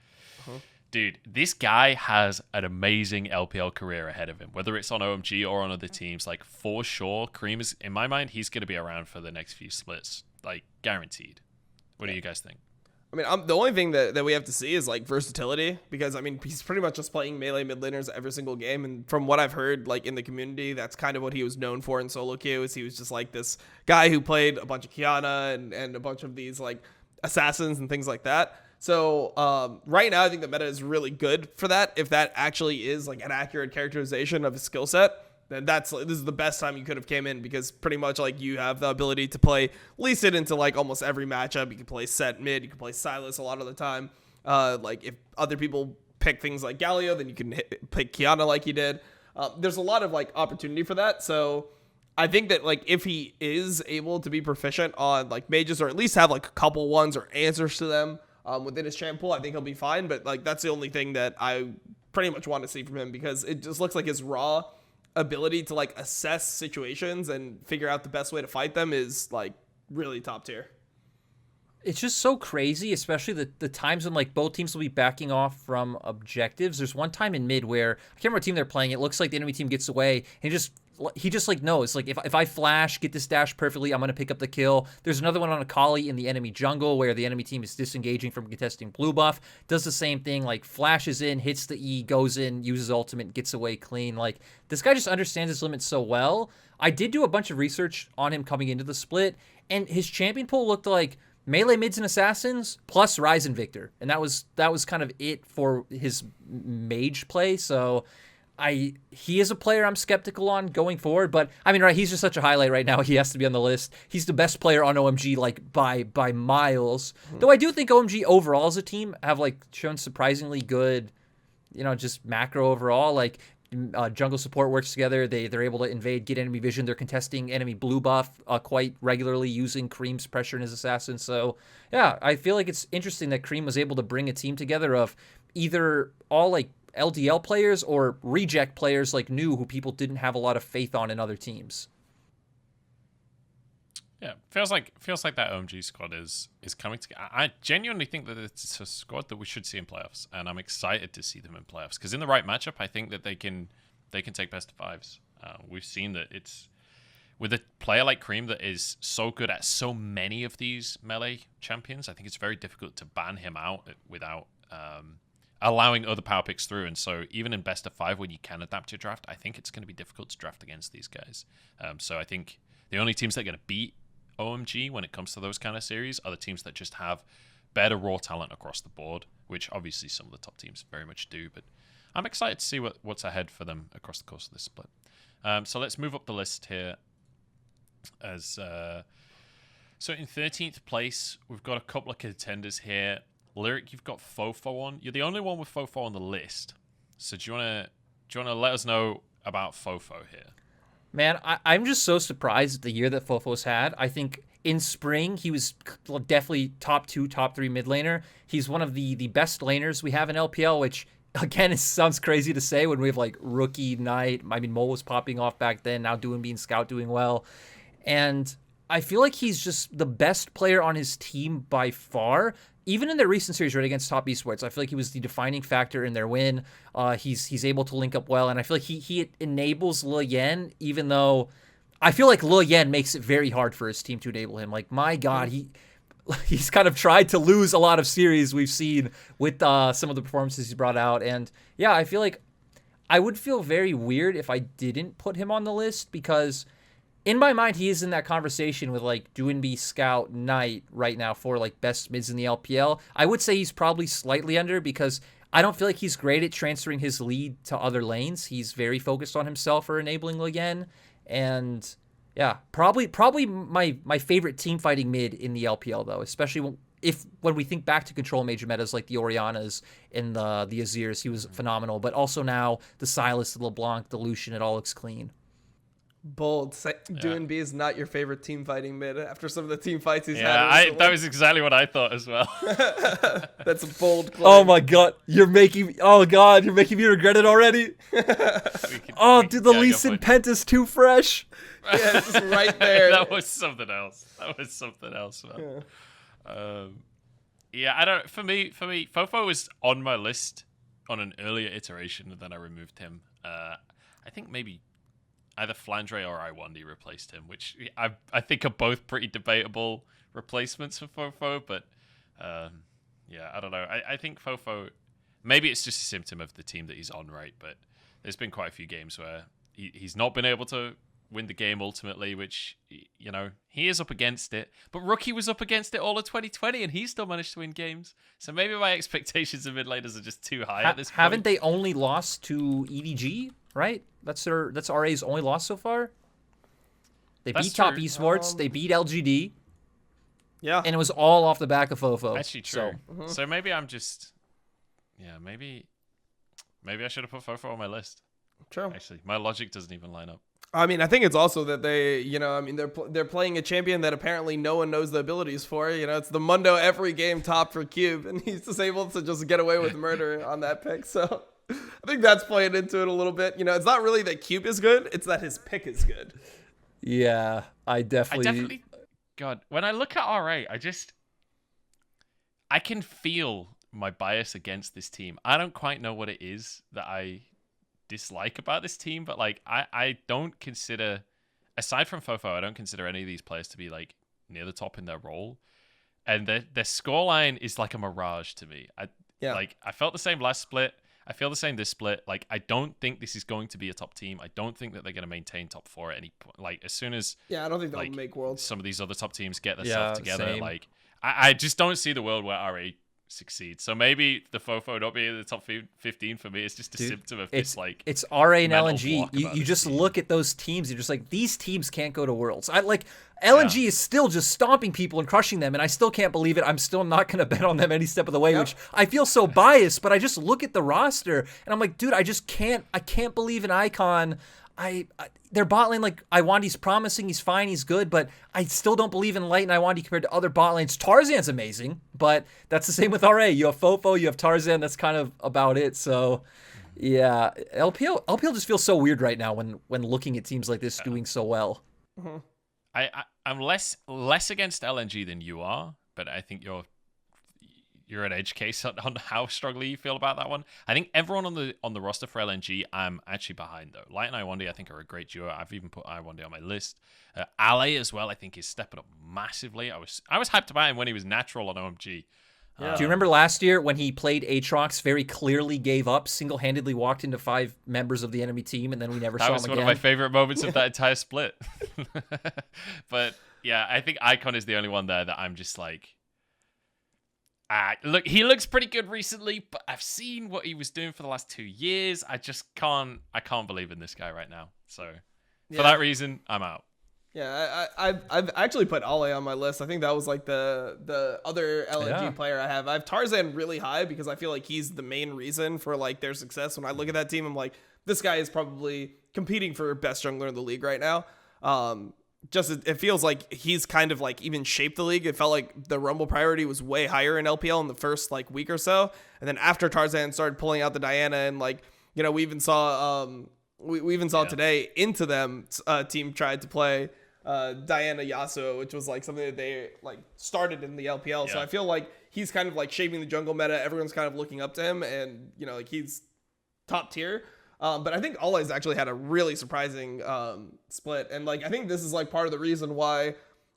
dude, this guy has an amazing LPL career ahead of him, whether it's on OMG or on other teams. Like, for sure, Cream is, in my mind, he's going to be around for the next few splits. Like, guaranteed. What do you guys think? I mean, the only thing that we have to see is, like, versatility, because, I mean, he's pretty much just playing melee mid laners every single game, and from what I've heard, like, in the community, that's kind of what he was known for in solo queue, is he was just, like, this guy who played a bunch of Kiana and a bunch of these, like, assassins and things like that. So right now, I think the meta is really good for that. If that actually is like an accurate characterization of his skill set, then this is the best time you could have came in, because pretty much like you have the ability to play Lee Sin into like almost every matchup. You can play Set mid, you can play Sylas a lot of the time. Like if other people pick things like Galio, then you can pick Kiana like he did. There's a lot of like opportunity for that. So I think that like if he is able to be proficient on like mages, or at least have like a couple ones or answers to them within his champ pool, I think he'll be fine. But like that's the only thing that I pretty much want to see from him, because it just looks like his raw ability to like assess situations and figure out the best way to fight them is like really top tier. It's just so crazy, especially the times when like both teams will be backing off from objectives. There's one time in mid where I can't remember what team they're playing. It looks like the enemy team gets away, and he just like knows like if I flash, get this dash perfectly, I'm gonna pick up the kill. There's another one on a Kali in the enemy jungle where the enemy team is disengaging from contesting blue buff. Does the same thing, like flashes in, hits the E, goes in, uses ultimate, gets away clean. Like this guy just understands his limits so well. I did do a bunch of research on him coming into the split, and his champion pool looked like melee mids and assassins plus Ryzen Victor, and that was kind of it for his mage play. So he is a player I'm skeptical on going forward, but I mean, right, he's just such a highlight right now. He has to be on the list. He's the best player on OMG like by miles. Though I do think OMG overall as a team have like shown surprisingly good, just macro overall. Like jungle support works together. They're able to invade, get enemy vision. They're contesting enemy blue buff quite regularly using Cream's pressure in his assassin. So yeah, I feel like it's interesting that Cream was able to bring a team together of either all like LDL players or reject players like new who people didn't have a lot of faith on in other teams. Yeah, feels like that OMG squad is coming together. I genuinely think that it's a squad that we should see in playoffs, and I'm excited to see them in playoffs because in the right matchup, I think that they can take best of fives. We've seen that it's with a player like Cream that is so good at so many of these melee champions. I think it's very difficult to ban him out without allowing other power picks through. And so even in best of five, when you can adapt your draft, I think it's going to be difficult to draft against these guys. So I think the only teams that are going to beat OMG when it comes to those kind of series are the teams that just have better raw talent across the board, which obviously some of the top teams very much do. But I'm excited to see what's ahead for them across the course of this split. So let's move up the list here. So in 13th place, we've got a couple of contenders here. Lyric, you've got Fofo on. You're the only one with Fofo on the list. So do you want to let us know about Fofo here? Man, I'm just so surprised at the year that Fofo's had. I think in spring, he was definitely top 2, top 3 mid laner. He's one of the best laners we have in LPL, which, again, it sounds crazy to say when we have, like, Rookie, Knight. I mean, Mo was popping off back then, now being Scout doing well. And I feel like he's just the best player on his team by far. Even in their recent series right against Top Esports, I feel like he was the defining factor in their win. He's able to link up well, and I feel like he enables Le Yen, even though I feel like Le Yen makes it very hard for his team to enable him. Like, my God, he's kind of tried to lose a lot of series we've seen with some of the performances he's brought out. And yeah, I feel like I would feel very weird if I didn't put him on the list because in my mind, he is in that conversation with like Doinby, Scout, Knight right now for like best mids in the LPL. I would say he's probably slightly under because I don't feel like he's great at transferring his lead to other lanes. He's very focused on himself or enabling again. And yeah, probably my favorite team fighting mid in the LPL though, especially when we think back to control major metas like the Orianas and the Azirs, he was phenomenal. But also now the Sylas, the LeBlanc, the Lucian, it all looks clean. Bold. Doinby is not your favorite team fighting mid after some of the team fights he's had. Yeah, that was exactly what I thought as well. That's a bold claim. Oh my God, you're making me regret it already. Dude, the Lee Sin Pent is too fresh. Yeah, it's right there. That was something else, man. I don't. For me, Fofo was on my list on an earlier iteration, and then I removed him. I think maybe either Flandre or Iwandi replaced him, which I think are both pretty debatable replacements for Fofo, but I don't know. I think Fofo, maybe it's just a symptom of the team that he's on, right? But there's been quite a few games where he's not been able to win the game ultimately, which, he is up against it. But Rookie was up against it all of 2020, and he still managed to win games. So maybe my expectations of mid laners are just too high at this point. Haven't they only lost to EDG, right? That's RA's only loss so far. They beat Top Esports. They beat LGD. Yeah. And it was all off the back of Fofo. Actually true. So maybe I'm just... Yeah, maybe I should have put Fofo on my list. True. Actually, my logic doesn't even line up. I mean, I think it's also that they're playing a champion that apparently no one knows the abilities for. It's the Mundo every game top for Cube, and he's just able to just get away with murder on that pick. So I think that's playing into it a little bit. It's not really that Cube is good; it's that his pick is good. Yeah, I definitely. God, when I look at RA, I can feel my bias against this team. I don't quite know what it is that I dislike about this team, but like I don't consider, aside from Fofo, I don't consider any of these players to be like near the top in their role. And their scoreline is like a mirage to me. I felt the same last split. I feel the same this split. Like, I don't think this is going to be a top team. I don't think that they're going to maintain top 4 at any point. Like, as soon as I don't think they'll make Worlds. Some of these other top teams get their stuff together. Same. Like, I just don't see the world where RA succeeds. So maybe the Fofo not being in the top 15 for me is just a symptom of this, like, it's RA and mental LNG. block You just team. look at those teams. You're just like, these teams can't go to Worlds. LNG is still just stomping people and crushing them, and I still can't believe it. I'm still not going to bet on them any step of the way, which I feel so biased, but I just look at the roster, and I'm like, dude, I can't believe an Icon. Their bot lane, like, Iwandi's promising, he's fine, he's good, but I still don't believe in Light and Iwandi compared to other bot lanes. Tarzan's amazing, but that's the same with RA. You have Fofo, you have Tarzan, that's kind of about it, so... Yeah, LPL just feels so weird right now when looking at teams like this doing so well. Mm-hmm. I'm less against LNG than you are, but I think you're an edge case on how strongly you feel about that one. I think everyone on the roster for LNG, I'm actually behind though. Light and Iwandi, I think, are a great duo. I've even put Iwandi on my list. Ale as well, I think, is stepping up massively. I was hyped about him when he was natural on OMG. Yeah. Do you remember last year when he played Aatrox, very clearly gave up, single-handedly walked into 5 members of the enemy team, and then we never saw him again? That was one of my favorite moments of that entire split. But yeah, I think Icon is the only one there that I'm just like, look, he looks pretty good recently, but I've seen what he was doing for the last 2 years. I can't believe in this guy right now. So for that reason, I'm out. Yeah, I've actually put Ale on my list. I think that was like the other LNG player I have. I have Tarzan really high because I feel like he's the main reason for like their success. When I look at that team, I'm like, this guy is probably competing for best jungler in the league right now. It feels like he's kind of like even shaped the league. It felt like the Rumble priority was way higher in LPL in the first like week or so, and then after Tarzan started pulling out the Diana and like, you know, we even saw today Into Them team tried to play Diana Yasuo, which was like something that they like started in the LPL. Yeah. So I feel like he's kind of like shaping the jungle meta. Everyone's kind of looking up to him, and you know, like he's top tier. But I think Ole's actually had a really surprising split, and like I think this is like part of the reason why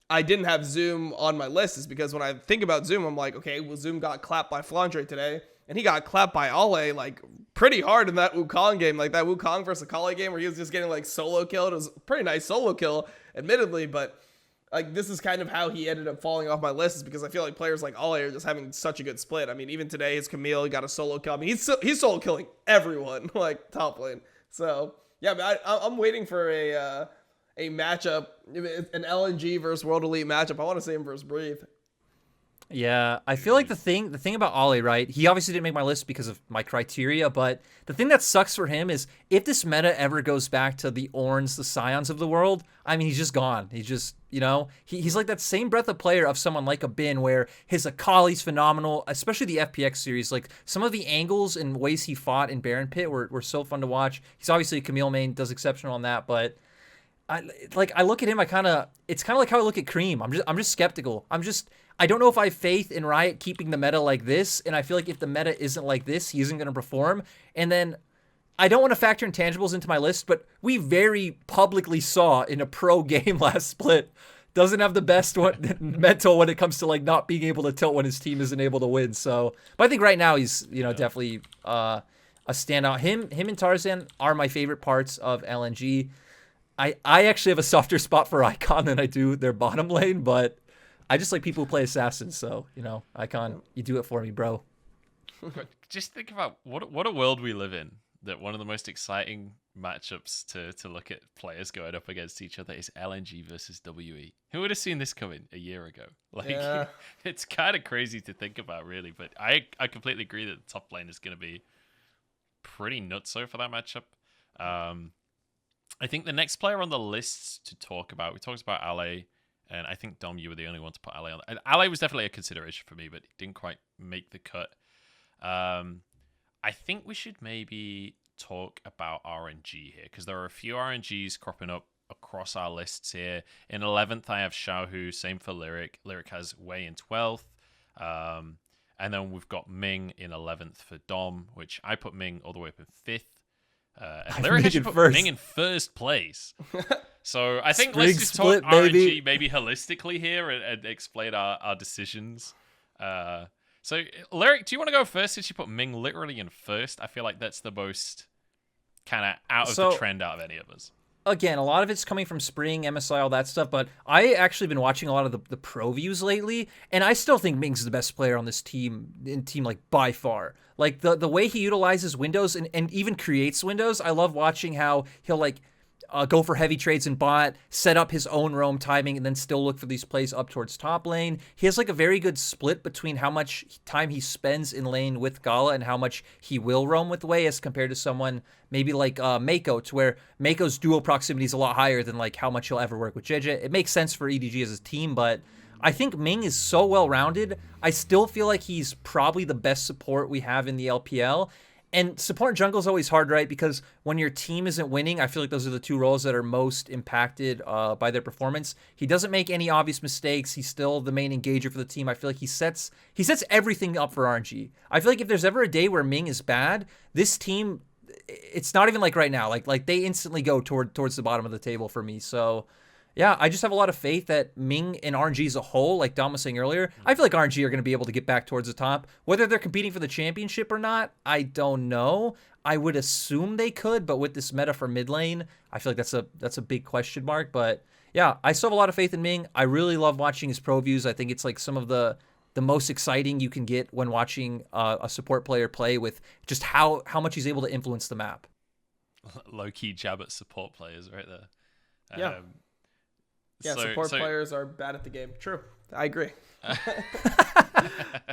I didn't have Zoom on my list is because when I think about Zoom, I'm like, okay, well, Zoom got clapped by Flandre today, and he got clapped by Ale like pretty hard in that Wukong game, like that Wukong versus Akali game where he was just getting like solo killed. It was a pretty nice solo kill, admittedly, but like this is kind of how he ended up falling off my list is because I feel like players like Ale are just having such a good split. I mean, even today, his Camille got a solo kill. I mean, he's solo killing everyone, like top lane. So yeah, but I'm waiting for a matchup, an LNG versus World Elite matchup. I want to see him versus Breathe. Yeah, I feel like the thing about Ale, right? He obviously didn't make my list because of my criteria, but the thing that sucks for him is if this meta ever goes back to the Orns, the Scions of the world, I mean, he's just gone. He's just, you know, he's like that same breadth of player of someone like a Bin where his Akali's phenomenal, especially the FPX series. Like some of the angles and ways he fought in Baron Pit were so fun to watch. He's obviously a Camille main, does exceptional on that, but I look at him, it's kind of like how I look at Cream. I'm just skeptical. I don't know if I have faith in Riot keeping the meta like this, and I feel like if the meta isn't like this, he isn't going to perform. And then I don't want to factor intangibles into my list, but we very publicly saw in a pro game last split, doesn't have the best mental when it comes to like not being able to tilt when his team isn't able to win. So, but I think right now he's definitely a standout. Him and Tarzan are my favorite parts of LNG. I actually have a softer spot for Icon than I do their bottom lane, but I just like people who play assassins, so, you know, Icon, you do it for me, bro. Just think about what a world we live in, that one of the most exciting matchups to look at players going up against each other is LNG versus WE. Who would have seen this coming a year ago? Like, it's kind of crazy to think about, really, but I completely agree that the top lane is going to be pretty nutso for that matchup. I think the next player on the list to talk about, we talked about Ale, and I think, Dom, you were the only one to put Ale on. And Ale was definitely a consideration for me, but it didn't quite make the cut. I think we should maybe talk about RNG here, because there are a few RNGs cropping up across our lists here. In 11th, I have Xiaohu, same for Lyric. Lyric has Wei in 12th. And then we've got Ming in 11th for Dom, which I put Ming all the way up in 5th. And Lyric actually put Ming in first place. So I think let's just talk RNG maybe holistically here and explain our decisions. So Lyric, do you want to go first since you put Ming literally in first? I feel like that's the most kind of out of the trend out of any of us. Again, a lot of it's coming from Spring, MSI, all that stuff, but I actually been watching a lot of the pro views lately, and I still think Ming's the best player on this team, like by far. Like the way he utilizes windows and even creates windows, I love watching how he'll like go for heavy trades in bot, set up his own roam timing, and then still look for these plays up towards top lane. He has like a very good split between how much time he spends in lane with Gala and how much he will roam with Wei as compared to someone maybe like Mako, to where Mako's dual proximity is a lot higher than like how much he'll ever work with JJ. It makes sense for EDG as a team, but I think Ming is so well-rounded. I still feel like he's probably the best support we have in the LPL. And support jungle is always hard, right? Because when your team isn't winning, I feel like those are the two roles that are most impacted by their performance. He doesn't make any obvious mistakes. He's still the main engager for the team. I feel like he sets everything up for RNG. I feel like if there's ever a day where Ming is bad, this team, it's not even like right now. Like they instantly go towards the bottom of the table for me. So yeah, I just have a lot of faith that Ming and RNG as a whole, like Dom was saying earlier, I feel like RNG are going to be able to get back towards the top. Whether they're competing for the championship or not, I don't know. I would assume they could, but with this meta for mid lane, I feel like that's a big question mark. But yeah, I still have a lot of faith in Ming. I really love watching his pro views. I think it's like some of the most exciting you can get when watching a support player play, with just how much he's able to influence the map. Low-key jab at support players right there. Yeah. Yeah, support players are bad at the game. True. I agree.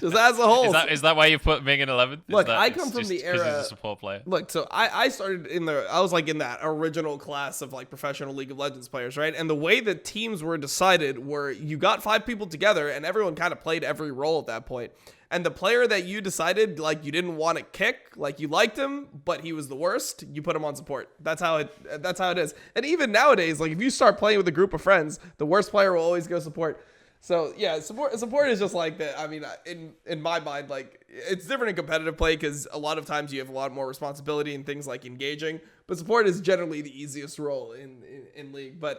Just as a whole. Is that why you put Ming in 11th? Look, I come from the era. He's a support player. Look, so I started I was like in that original class of like professional League of Legends players, right? And the way that teams were decided were you got 5 people together and everyone kind of played every role at that point. And the player that you decided like you didn't want to kick, like you liked him, but he was the worst, you put him on support. That's how it is. And even nowadays, like if you start playing with a group of friends, the worst player will always go support. So yeah, support is just like that. I mean, in my mind, like it's different in competitive play because a lot of times you have a lot more responsibility in things like engaging. But support is generally the easiest role in League. But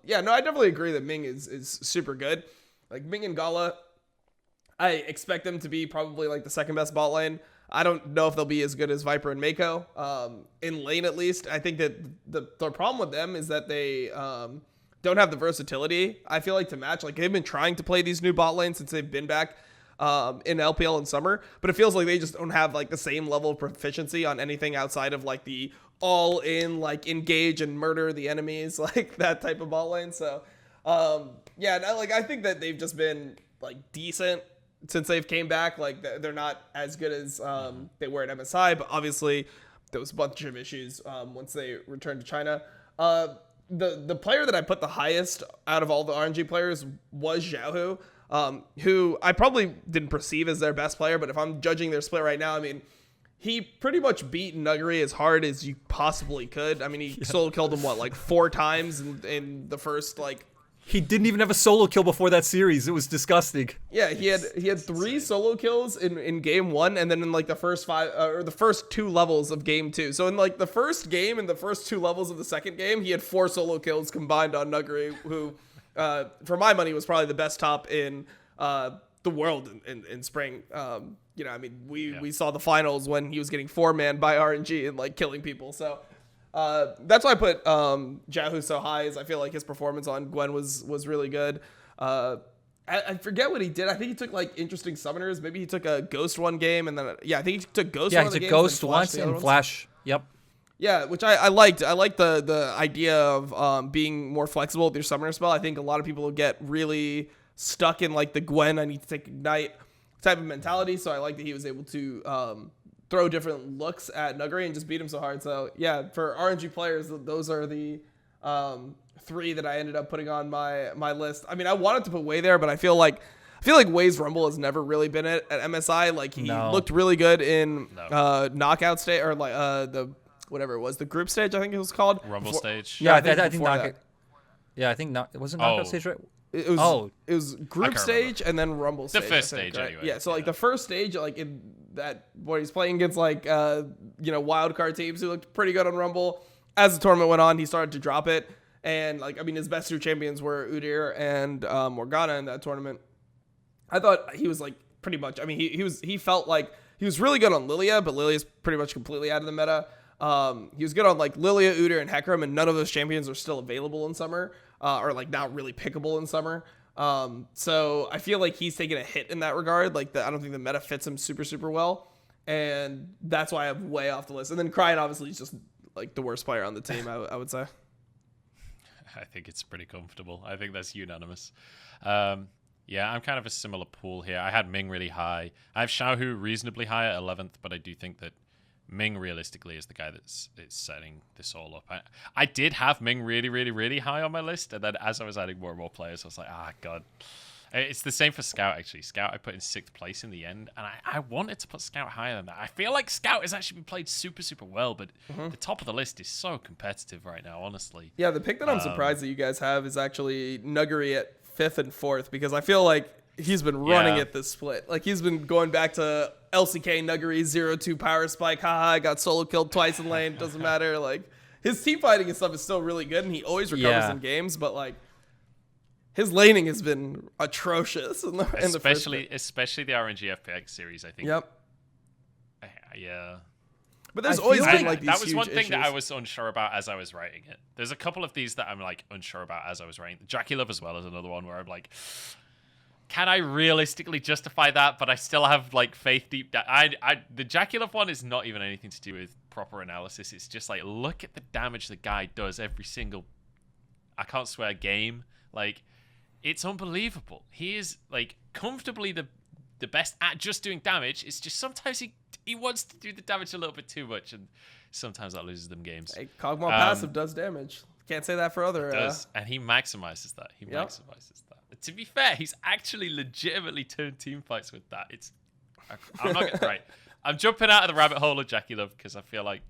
yeah, no, I definitely agree that Ming is super good. Like Ming and Gala, I expect them to be probably like the second best bot lane. I don't know if they'll be as good as Viper and Mako. In lane at least, I think that the problem with them is that they don't have the versatility, I feel like, to match. Like they've been trying to play these new bot lanes since they've been back in LPL in summer, but it feels like they just don't have like the same level of proficiency on anything outside of like the all in like engage and murder the enemies, like that type of bot lane. So yeah, no, like I think that they've just been like decent since they've came back. Like they're not as good as they were at MSI, but obviously there was a bunch of issues once they returned to China. The player that I put the highest out of all the RNG players was Xiaohu, who I probably didn't perceive as their best player, but if I'm judging their split right now, I mean, he pretty much beat Nuggery as hard as you possibly could. I mean, he solo killed him, like 4 times in the first, like... He didn't even have a solo kill before that series. It was disgusting. Yeah, he had 3 solo kills in game 1, and then in like the first 5 or the first 2 levels of game 2. So in like the first game and the first 2 levels of the second game, he had 4 solo kills combined on Nuggery, who, for my money, was probably the best top in the world in spring. You know, I mean, we saw the finals when he was getting 4-man by RNG and like killing people. So. That's why I put Xiaohu so high, is I feel like his performance on Gwen was really good. I forget what he did. I think he took like interesting summoners. Maybe he took a Ghost one game, and then I think he took Ghost. Yeah, he took Ghost once and Flash. Yep. Yeah, which I liked. I liked the idea of being more flexible with your summoner spell. I think a lot of people get really stuck in like the Gwen, I need to take Ignite type of mentality. So I like that he was able to throw different looks at Nuggery and just beat him so hard. So yeah, for RNG players, those are the 3 that I ended up putting on my list. I mean, I wanted to put Wei there, but I feel like Wei's Rumble has never really been at MSI. Like he looked really good in knockout stage, or like the whatever it was, the group stage, I think it was called Rumble stage. Yeah, I think knockout. Yeah, I think it wasn't knockout stage, right? it was group stage and then Rumble stage. The first stage, right? anyway. Yeah, so like the first stage, like in that, what he's playing against, like wild card teams who looked pretty good on Rumble. As the tournament went on, he started to drop it, and like I mean, his best two champions were Udyr and Morgana in that tournament. I thought he was like pretty much. I mean, he felt like he was really good on Lilia, but Lilia's pretty much completely out of the meta. He was good on like Lilia, Udyr, and Hecarim, and none of those champions are still available in summer, or like not really pickable in summer. So I feel like he's taking a hit in that regard. Like I don't think the meta fits him super, super well, and that's why I'm way off the list. And then Cryan obviously is just like the worst player on the team, I would say. I think it's pretty comfortable. I think that's unanimous. Yeah, I'm kind of a similar pool here. I had Ming really high. I have Xiaohu reasonably high at 11th, but I do think that Ming realistically is the guy that's setting this all up. I did have Ming really, really, really high on my list, and then as I was adding more and more players, I was like, God. It's the same for Scout, actually. Scout I put in 6th place in the end, and I wanted to put Scout higher than that. I feel like Scout has actually been played super, super well, but the top of the list is so competitive right now, honestly. Yeah, the pick that I'm surprised that you guys have is actually Nuguri at 5th and 4th, because I feel like he's been running at this split. Like, he's been going back to LCK Nuguri 0-2 power spike. Haha, I got solo killed twice in lane. Doesn't matter. Like, his team fighting and stuff is still really good, and he always recovers in games, but like, his laning has been atrocious in the first bit. Especially the RNG FPX series, I think. Yep. Yeah. But there's always been like these that was huge one thing issues. that I was unsure about as I was writing it. There's a couple of these that I'm like unsure about as I was writing. Jackie Love as well is another one where I'm like, can I realistically justify that? But I still have like faith deep down. The Jackie Love one is not even anything to do with proper analysis. It's just like, look at the damage the guy does every single, I can't swear, game. Like, it's unbelievable. He is like comfortably the best at just doing damage. It's just sometimes he wants to do the damage a little bit too much, and sometimes that loses them games. Hey, Kog'Maw passive does damage. Can't say that for other. It does, and he maximizes that. Maximizes that. To be fair, he's actually legitimately turned team fights with that. I'm not gonna, right. I'm jumping out of the rabbit hole of Jackie Love because I feel like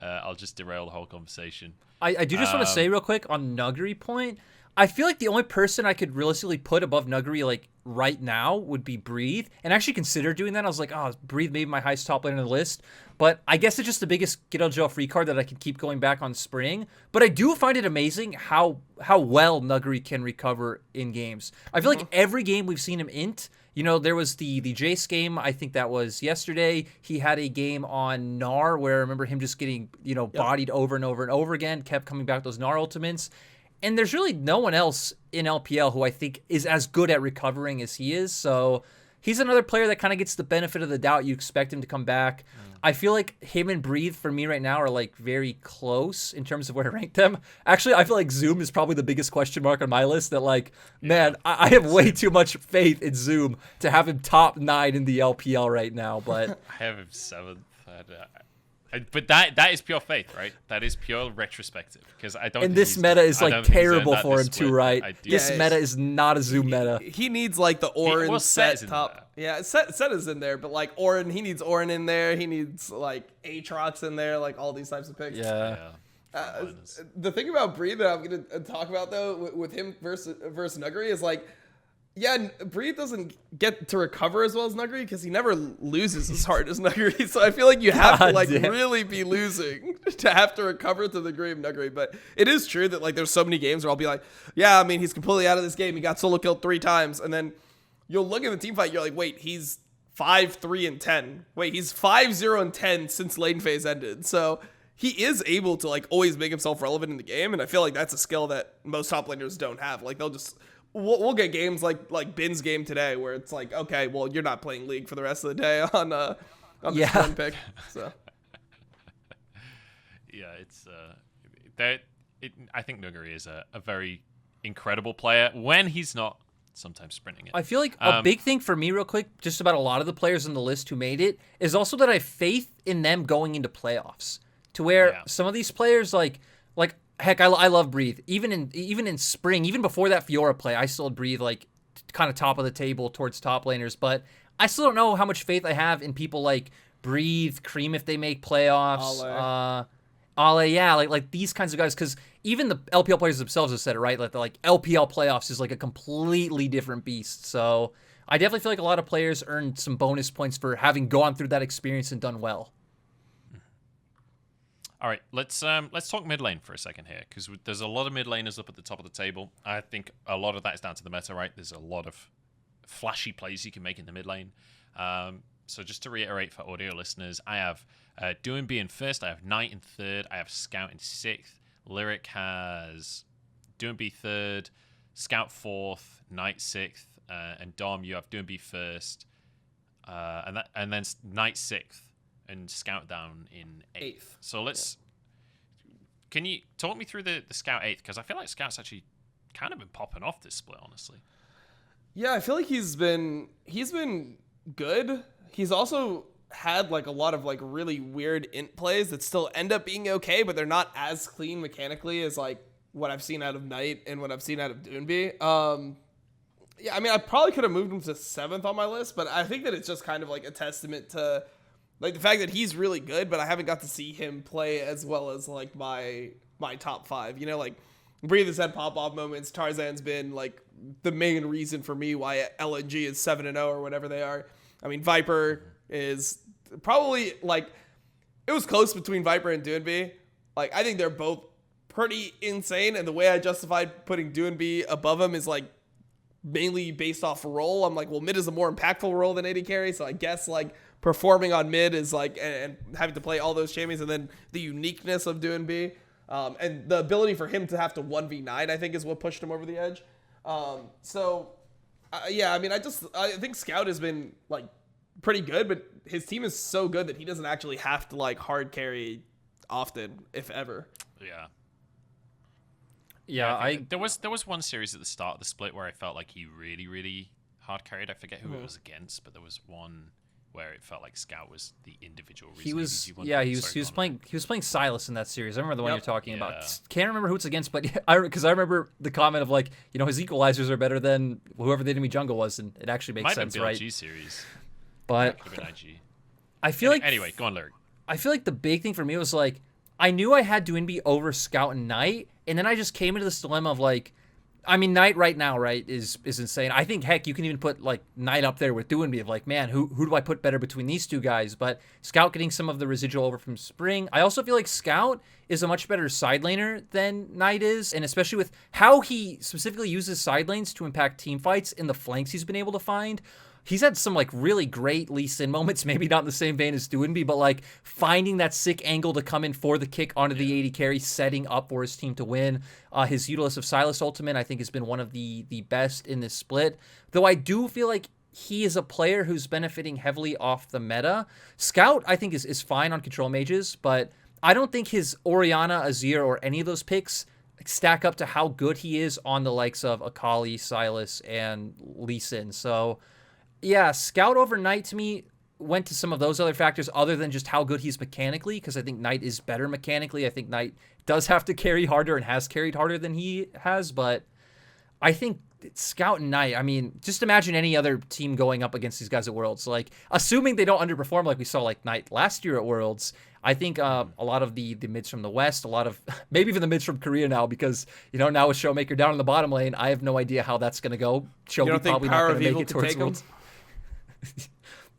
I'll just derail the whole conversation. I do just want to say real quick on Nuguri point. I feel like the only person I could realistically put above Nuguri like right now would be Breathe, and actually consider doing that. I was like, Breathe may be my highest top laner on the list, but I guess it's just the biggest get out of jail free card that I can keep going back on Spring. But I do find it amazing how well Nuguri can recover in games. I feel like every game we've seen him int. You know, there was the Jace game, I think that was yesterday. He had a game on Gnar where I remember him just getting, bodied over and over and over again, kept coming back with those Gnar ultimates. And there's really no one else in LPL who I think is as good at recovering as he is. So he's another player that kind of gets the benefit of the doubt. You expect him to come back. I feel like him and Breathe for me right now are like very close in terms of where to rank them. Actually, I feel like Zoom is probably the biggest question mark on my list. That like, man, I have way too much faith in Zoom to have him top 9 in the LPL right now. But I have him 7th. But that is pure faith, right? That is pure retrospective, because I don't. And this meta is like terrible for him too, right? This meta is not a Zoom meta. He needs like the Orin set top. Yeah, set is in there, but like Orin, he needs Orin in there. He needs like Aatrox in there, like all these types of picks. Yeah. The thing about Breathe that I'm gonna talk about though with him versus Nuguri is like, yeah, Breathe doesn't get to recover as well as Nuguri because he never loses as hard as Nuguri. So I feel like you have to like really be losing to have to recover to the degree of Nuguri. But it is true that like there's so many games where I'll be like, yeah, I mean, he's completely out of this game. He got solo killed 3 times. And then you'll look at the team fight. You're like, wait, he's 5-3-10. Wait, he's 5-0-10 since lane phase ended. So he is able to like always make himself relevant in the game. And I feel like that's a skill that most top laners don't have. Like they'll just... We'll get games like Bin's game today where it's like, okay, well, you're not playing League for the rest of the day on this one pick. So yeah, it's I think Nuguri is a very incredible player when he's not sometimes sprinting it. I feel like a big thing for me real quick, just about a lot of the players on the list who made it, is also that I have faith in them going into playoffs to where some of these players like heck, I love Breathe. Even in Spring, even before that Fiora play, I still Breathe like kind of top of the table towards top laners. But I still don't know how much faith I have in people like Breathe, Cream if they make playoffs, Ale, yeah, like these kinds of guys, because even the LPL players themselves have said it, right? Like the LPL playoffs is like a completely different beast. So I definitely feel like a lot of players earned some bonus points for having gone through that experience and done well. All right, let's talk mid lane for a second here, because there's a lot of mid laners up at the top of the table. I think a lot of that is down to the meta, right? There's a lot of flashy plays you can make in the mid lane. So just to reiterate for audio listeners, I have Doinb in first, I have Knight in third, I have Scout in sixth. Lyric has Doinb third, Scout fourth, Knight sixth, and Dom, you have Doinb first, and then Knight sixth. And Scout down in eighth. So can you talk me through the Scout eighth? Because I feel like Scout's actually kind of been popping off this split, honestly. Yeah, I feel like he's been good. He's also had like a lot of like really weird int plays that still end up being okay, but they're not as clean mechanically as like what I've seen out of Knight and what I've seen out of Doinb. Yeah, I mean, I probably could have moved him to 7th on my list, but I think that it's just kind of like a testament to like the fact that he's really good, but I haven't got to see him play as well as like my top 5. You know, like Breathe has had pop-off moments. Tarzan's been like the main reason for me why LNG is 7-0 or whatever they are. I mean, Viper is probably like, it was close between Viper and Doinb. Like, I think they're both pretty insane, and the way I justified putting Doinb above him is like mainly based off role. I'm like, well, mid is a more impactful role than AD carry, so I guess like performing on mid is like, and having to play all those champions, and then the uniqueness of Doinb, and the ability for him to have to 1v9, I think is what pushed him over the edge. Yeah, I mean, I think Scout has been like pretty good, but his team is so good that he doesn't actually have to like hard carry often, if ever. Yeah, there was one series at the start of the split where I felt like he really, really hard carried. I forget who it was against, but there was one where it felt like Scout was the individual reason. He was playing Silas in that series. I remember the one you're talking about. Can't remember who it's against, but because I remember the comment of like, you know, his equalizers are better than whoever the enemy jungle was, and it actually makes sense, right? IG series, but IG. I feel like anyway, go on, Lyric. I feel like the big thing for me was like, I knew I had Doinb over Scout and Knight, and then I just came into this dilemma of like, I mean, Knight right now, right, is insane. I think, heck, you can even put like Knight up there with Doinb of like, man, who do I put better between these two guys? But Scout getting some of the residual over from Spring. I also feel like Scout is a much better side laner than Knight is, and especially with how he specifically uses side lanes to impact team fights in the flanks he's been able to find. He's had some like really great Lee Sin moments, maybe not in the same vein as Doinb, but like finding that sick angle to come in for the kick onto the AD carry, setting up for his team to win. His Utilus of Silas ultimate, I think, has been one of the best in this split. Though I do feel like he is a player who's benefiting heavily off the meta. Scout, I think, is fine on control mages, but I don't think his Orianna, Azir, or any of those picks stack up to how good he is on the likes of Akali, Silas, and Lee Sin. So yeah, Scout over Knight to me went to some of those other factors other than just how good he's mechanically, because I think Knight is better mechanically. I think Knight does have to carry harder and has carried harder than he has, but I think Scout and Knight, I mean, just imagine any other team going up against these guys at Worlds. Like, assuming they don't underperform like we saw like Knight last year at Worlds, I think a lot of the mids from the West, a lot of maybe even the mids from Korea now, because, you know, now with Showmaker down in the bottom lane, I have no idea how that's going to go. Showmaker probably not going to make it towards Worlds.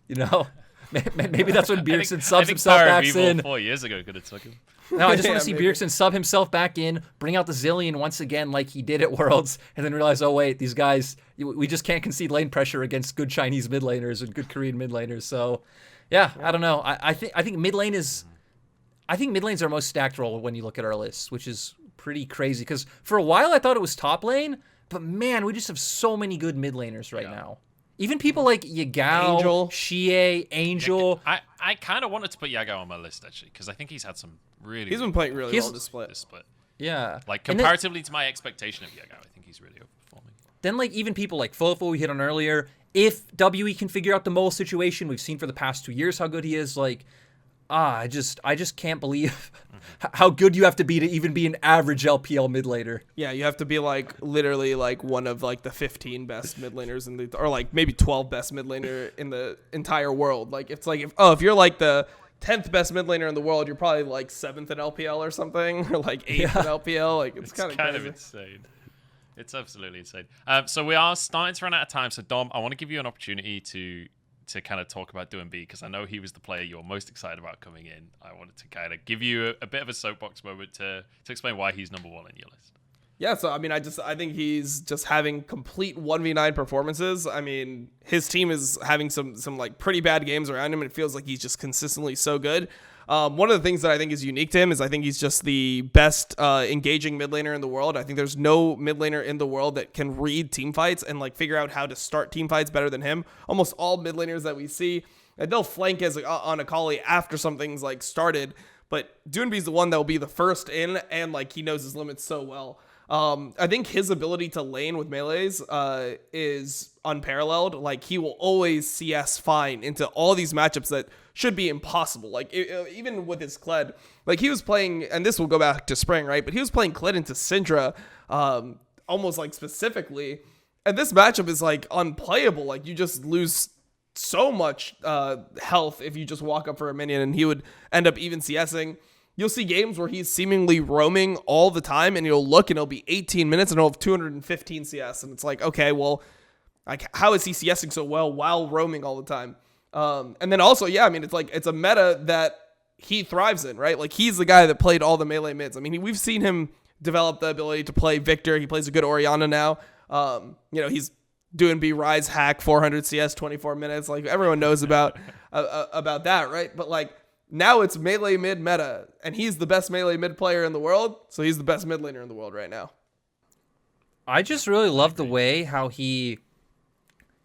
You know, maybe that's when Bjergsen subs himself back in. 4 years ago could have took him. No, I just want to see Bjergsen sub himself back in, bring out the Zillion once again like he did at Worlds, and then realize, oh wait, these guys, we just can't concede lane pressure against good Chinese mid laners and good Korean mid laners. So, yeah, I don't know. I think mid lane is, I think mid lane's our most stacked role when you look at our list, which is pretty crazy. Because for a while I thought it was top lane, but man, we just have so many good mid laners right now. Even people like Yagao, Angel, Xie, Angel. I kind of wanted to put Yagao on my list, actually, because I think he's had some really... He's been playing really well this split. Yeah. Like, comparatively to my expectation of Yagao, I think he's really overperforming. Then, like, even people like Fofo we hit on earlier, if WE can figure out the mole situation, we've seen for the past 2 years how good he is, like... I just can't believe how good you have to be to even be an average LPL mid laner. Yeah, you have to be like literally like one of like the 15 best mid laners or like maybe 12 best mid laner in the entire world. Like it's like if you're like the 10th best mid laner in the world, you're probably like 7th in LPL or something, or like 8th in LPL. Like it's kind of insane. It's absolutely insane. So we are starting to run out of time. So Dom, I want to give you an opportunity to kind of talk about DoNB because I know he was the player you're most excited about coming in. I wanted to kind of give you a bit of a soapbox moment to explain why he's number 1 in your list. Yeah, so I mean, I think he's just having complete 1v9 performances. I mean, his team is having some like pretty bad games around him, and it feels like he's just consistently so good. One of the things that I think is unique to him is I think he's just the best engaging mid laner in the world. I think there's no mid laner in the world that can read team fights and like figure out how to start team fights better than him. Almost all mid laners that we see, and they'll flank as on Akali after something's like started, but DoNB's the one that will be the first in, and like he knows his limits so well. I think his ability to lane with melees is unparalleled. Like he will always CS fine into all these matchups that should be impossible. Like even with his Kled, like he was playing, and this will go back to spring, right? But he was playing Kled into Syndra, almost like specifically, and this matchup is like unplayable. Like you just lose so much health if you just walk up for a minion, and he would end up even CSing. You'll see games where he's seemingly roaming all the time, and you'll look and it'll be 18 minutes and he'll have 215 CS. And it's like, okay, well, like how is he CSing so well while roaming all the time? And then also, yeah, I mean, it's like, it's a meta that he thrives in, right? Like he's the guy that played all the melee mids. I mean, we've seen him develop the ability to play Victor. He plays a good Orianna now. He's doing Rise hack, 400 CS, 24 minutes. Like everyone knows about that, right? But like, now it's melee mid meta, and he's the best melee mid player in the world, so he's the best mid laner in the world right now. I just really love the way how he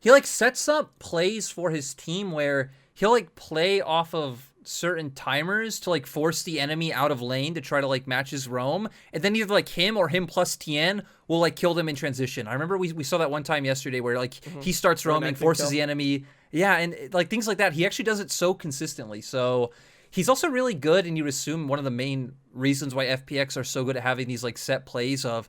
like sets up plays for his team where he'll like play off of certain timers to like force the enemy out of lane to try to like match his roam, and then either like him or him plus Tien will like kill them in transition. I remember we saw that one time yesterday where like he starts roaming, forces the enemy. Yeah, and like things like that. He actually does it so consistently. So he's also really good, and you assume one of the main reasons why FPX are so good at having these like set plays of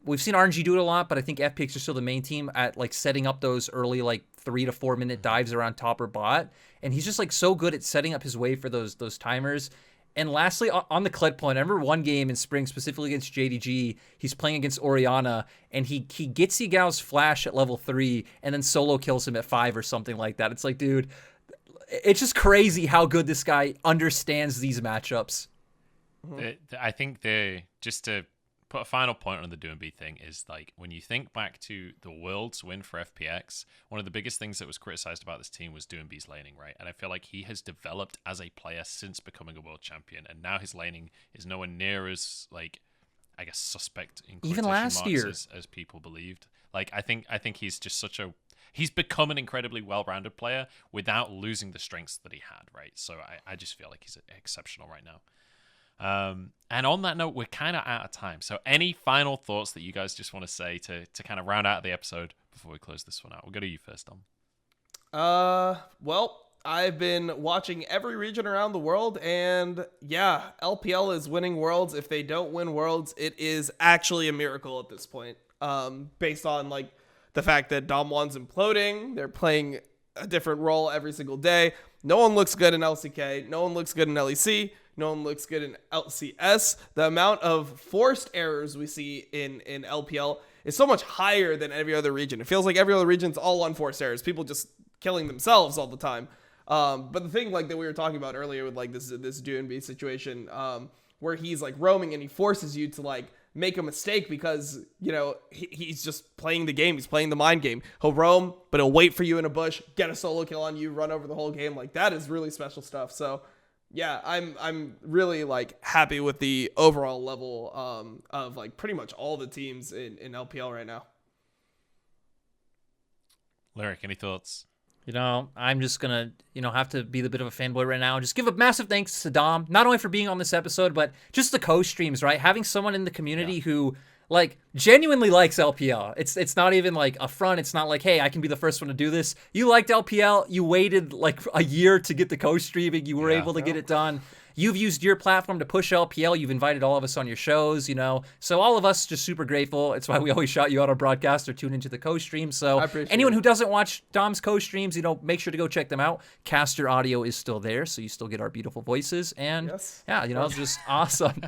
we've seen RNG do it a lot, but I think FPX are still the main team at like setting up those early like 3 to 4 minute dives around top or bot, and he's just like so good at setting up his way for those timers. And lastly, on the Kled point, I remember one game in spring specifically against JDG, he's playing against Orianna, and he gets Yagao's flash at level 3 and then solo kills him at 5 or something like that. It's like, dude, it's just crazy how good this guy understands these matchups. I think just to put a final point on the DoNB thing is like when you think back to the Worlds win for FPX, one of the biggest things that was criticized about this team was DoNB's laning, right? And I feel like he has developed as a player since becoming a world champion, and now his laning is nowhere near as like I guess suspect in even last year as people believed. Like I think he's just he's become an incredibly well-rounded player without losing the strengths that he had, right? So I just feel like he's exceptional right now. And on that note, we're kind of out of time. So any final thoughts that you guys just want to say to kind of round out the episode before we close this one out? We'll go to you first, Dom. Well, I've been watching every region around the world, and yeah, LPL is winning Worlds. If they don't win Worlds, it is actually a miracle at this point. Based on like the fact that Dom1's imploding, they're playing a different role every single day. No one looks good in LCK. No one looks good in LEC. No one looks good in LCS. The amount of forced errors we see in LPL is so much higher than every other region. It feels like every other region's all on forced errors. People just killing themselves all the time. But the thing like that we were talking about earlier with like this DoNB situation, where he's like roaming and he forces you to like make a mistake because, you know, he's just playing the game. He's playing the mind game. He'll roam, but he'll wait for you in a bush, get a solo kill on you, run over the whole game. Like that is really special stuff. So yeah, I'm really like happy with the overall level of like pretty much all the teams in LPL right now. Lyric, any thoughts? You know, I'm just going to, have to be the bit of a fanboy right now. Just give a massive thanks to Dom, not only for being on this episode, but just the co-streams, right? Having someone in the community who, like, genuinely likes LPL. It's not even, like, a front. It's not like, hey, I can be the first one to do this. You liked LPL. You waited, like, a year to get the co-streaming. You were able to get it done. You've used your platform to push LPL. You've invited all of us on your shows, you know. So all of us just super grateful. It's why we always shout you out on broadcast or tune into the co-stream. So anyone who doesn't watch Dom's co-streams, you know, make sure to go check them out. Caster audio is still there, so you still get our beautiful voices. And yeah, you know, it's just awesome.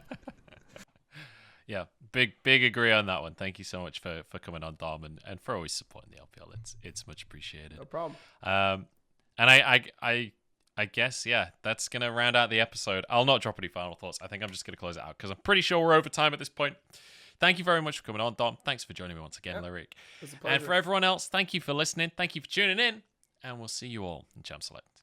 Yeah, big agree on that one. Thank you so much for coming on, Dom, and for always supporting the LPL. It's much appreciated. No problem. And I guess, yeah, that's going to round out the episode. I'll not drop any final thoughts. I think I'm just going to close it out because I'm pretty sure we're over time at this point. Thank you very much for coming on, Dom. Thanks for joining me once again, Lyric. It was a pleasure. And for everyone else, thank you for listening. Thank you for tuning in. And we'll see you all in Champ Select.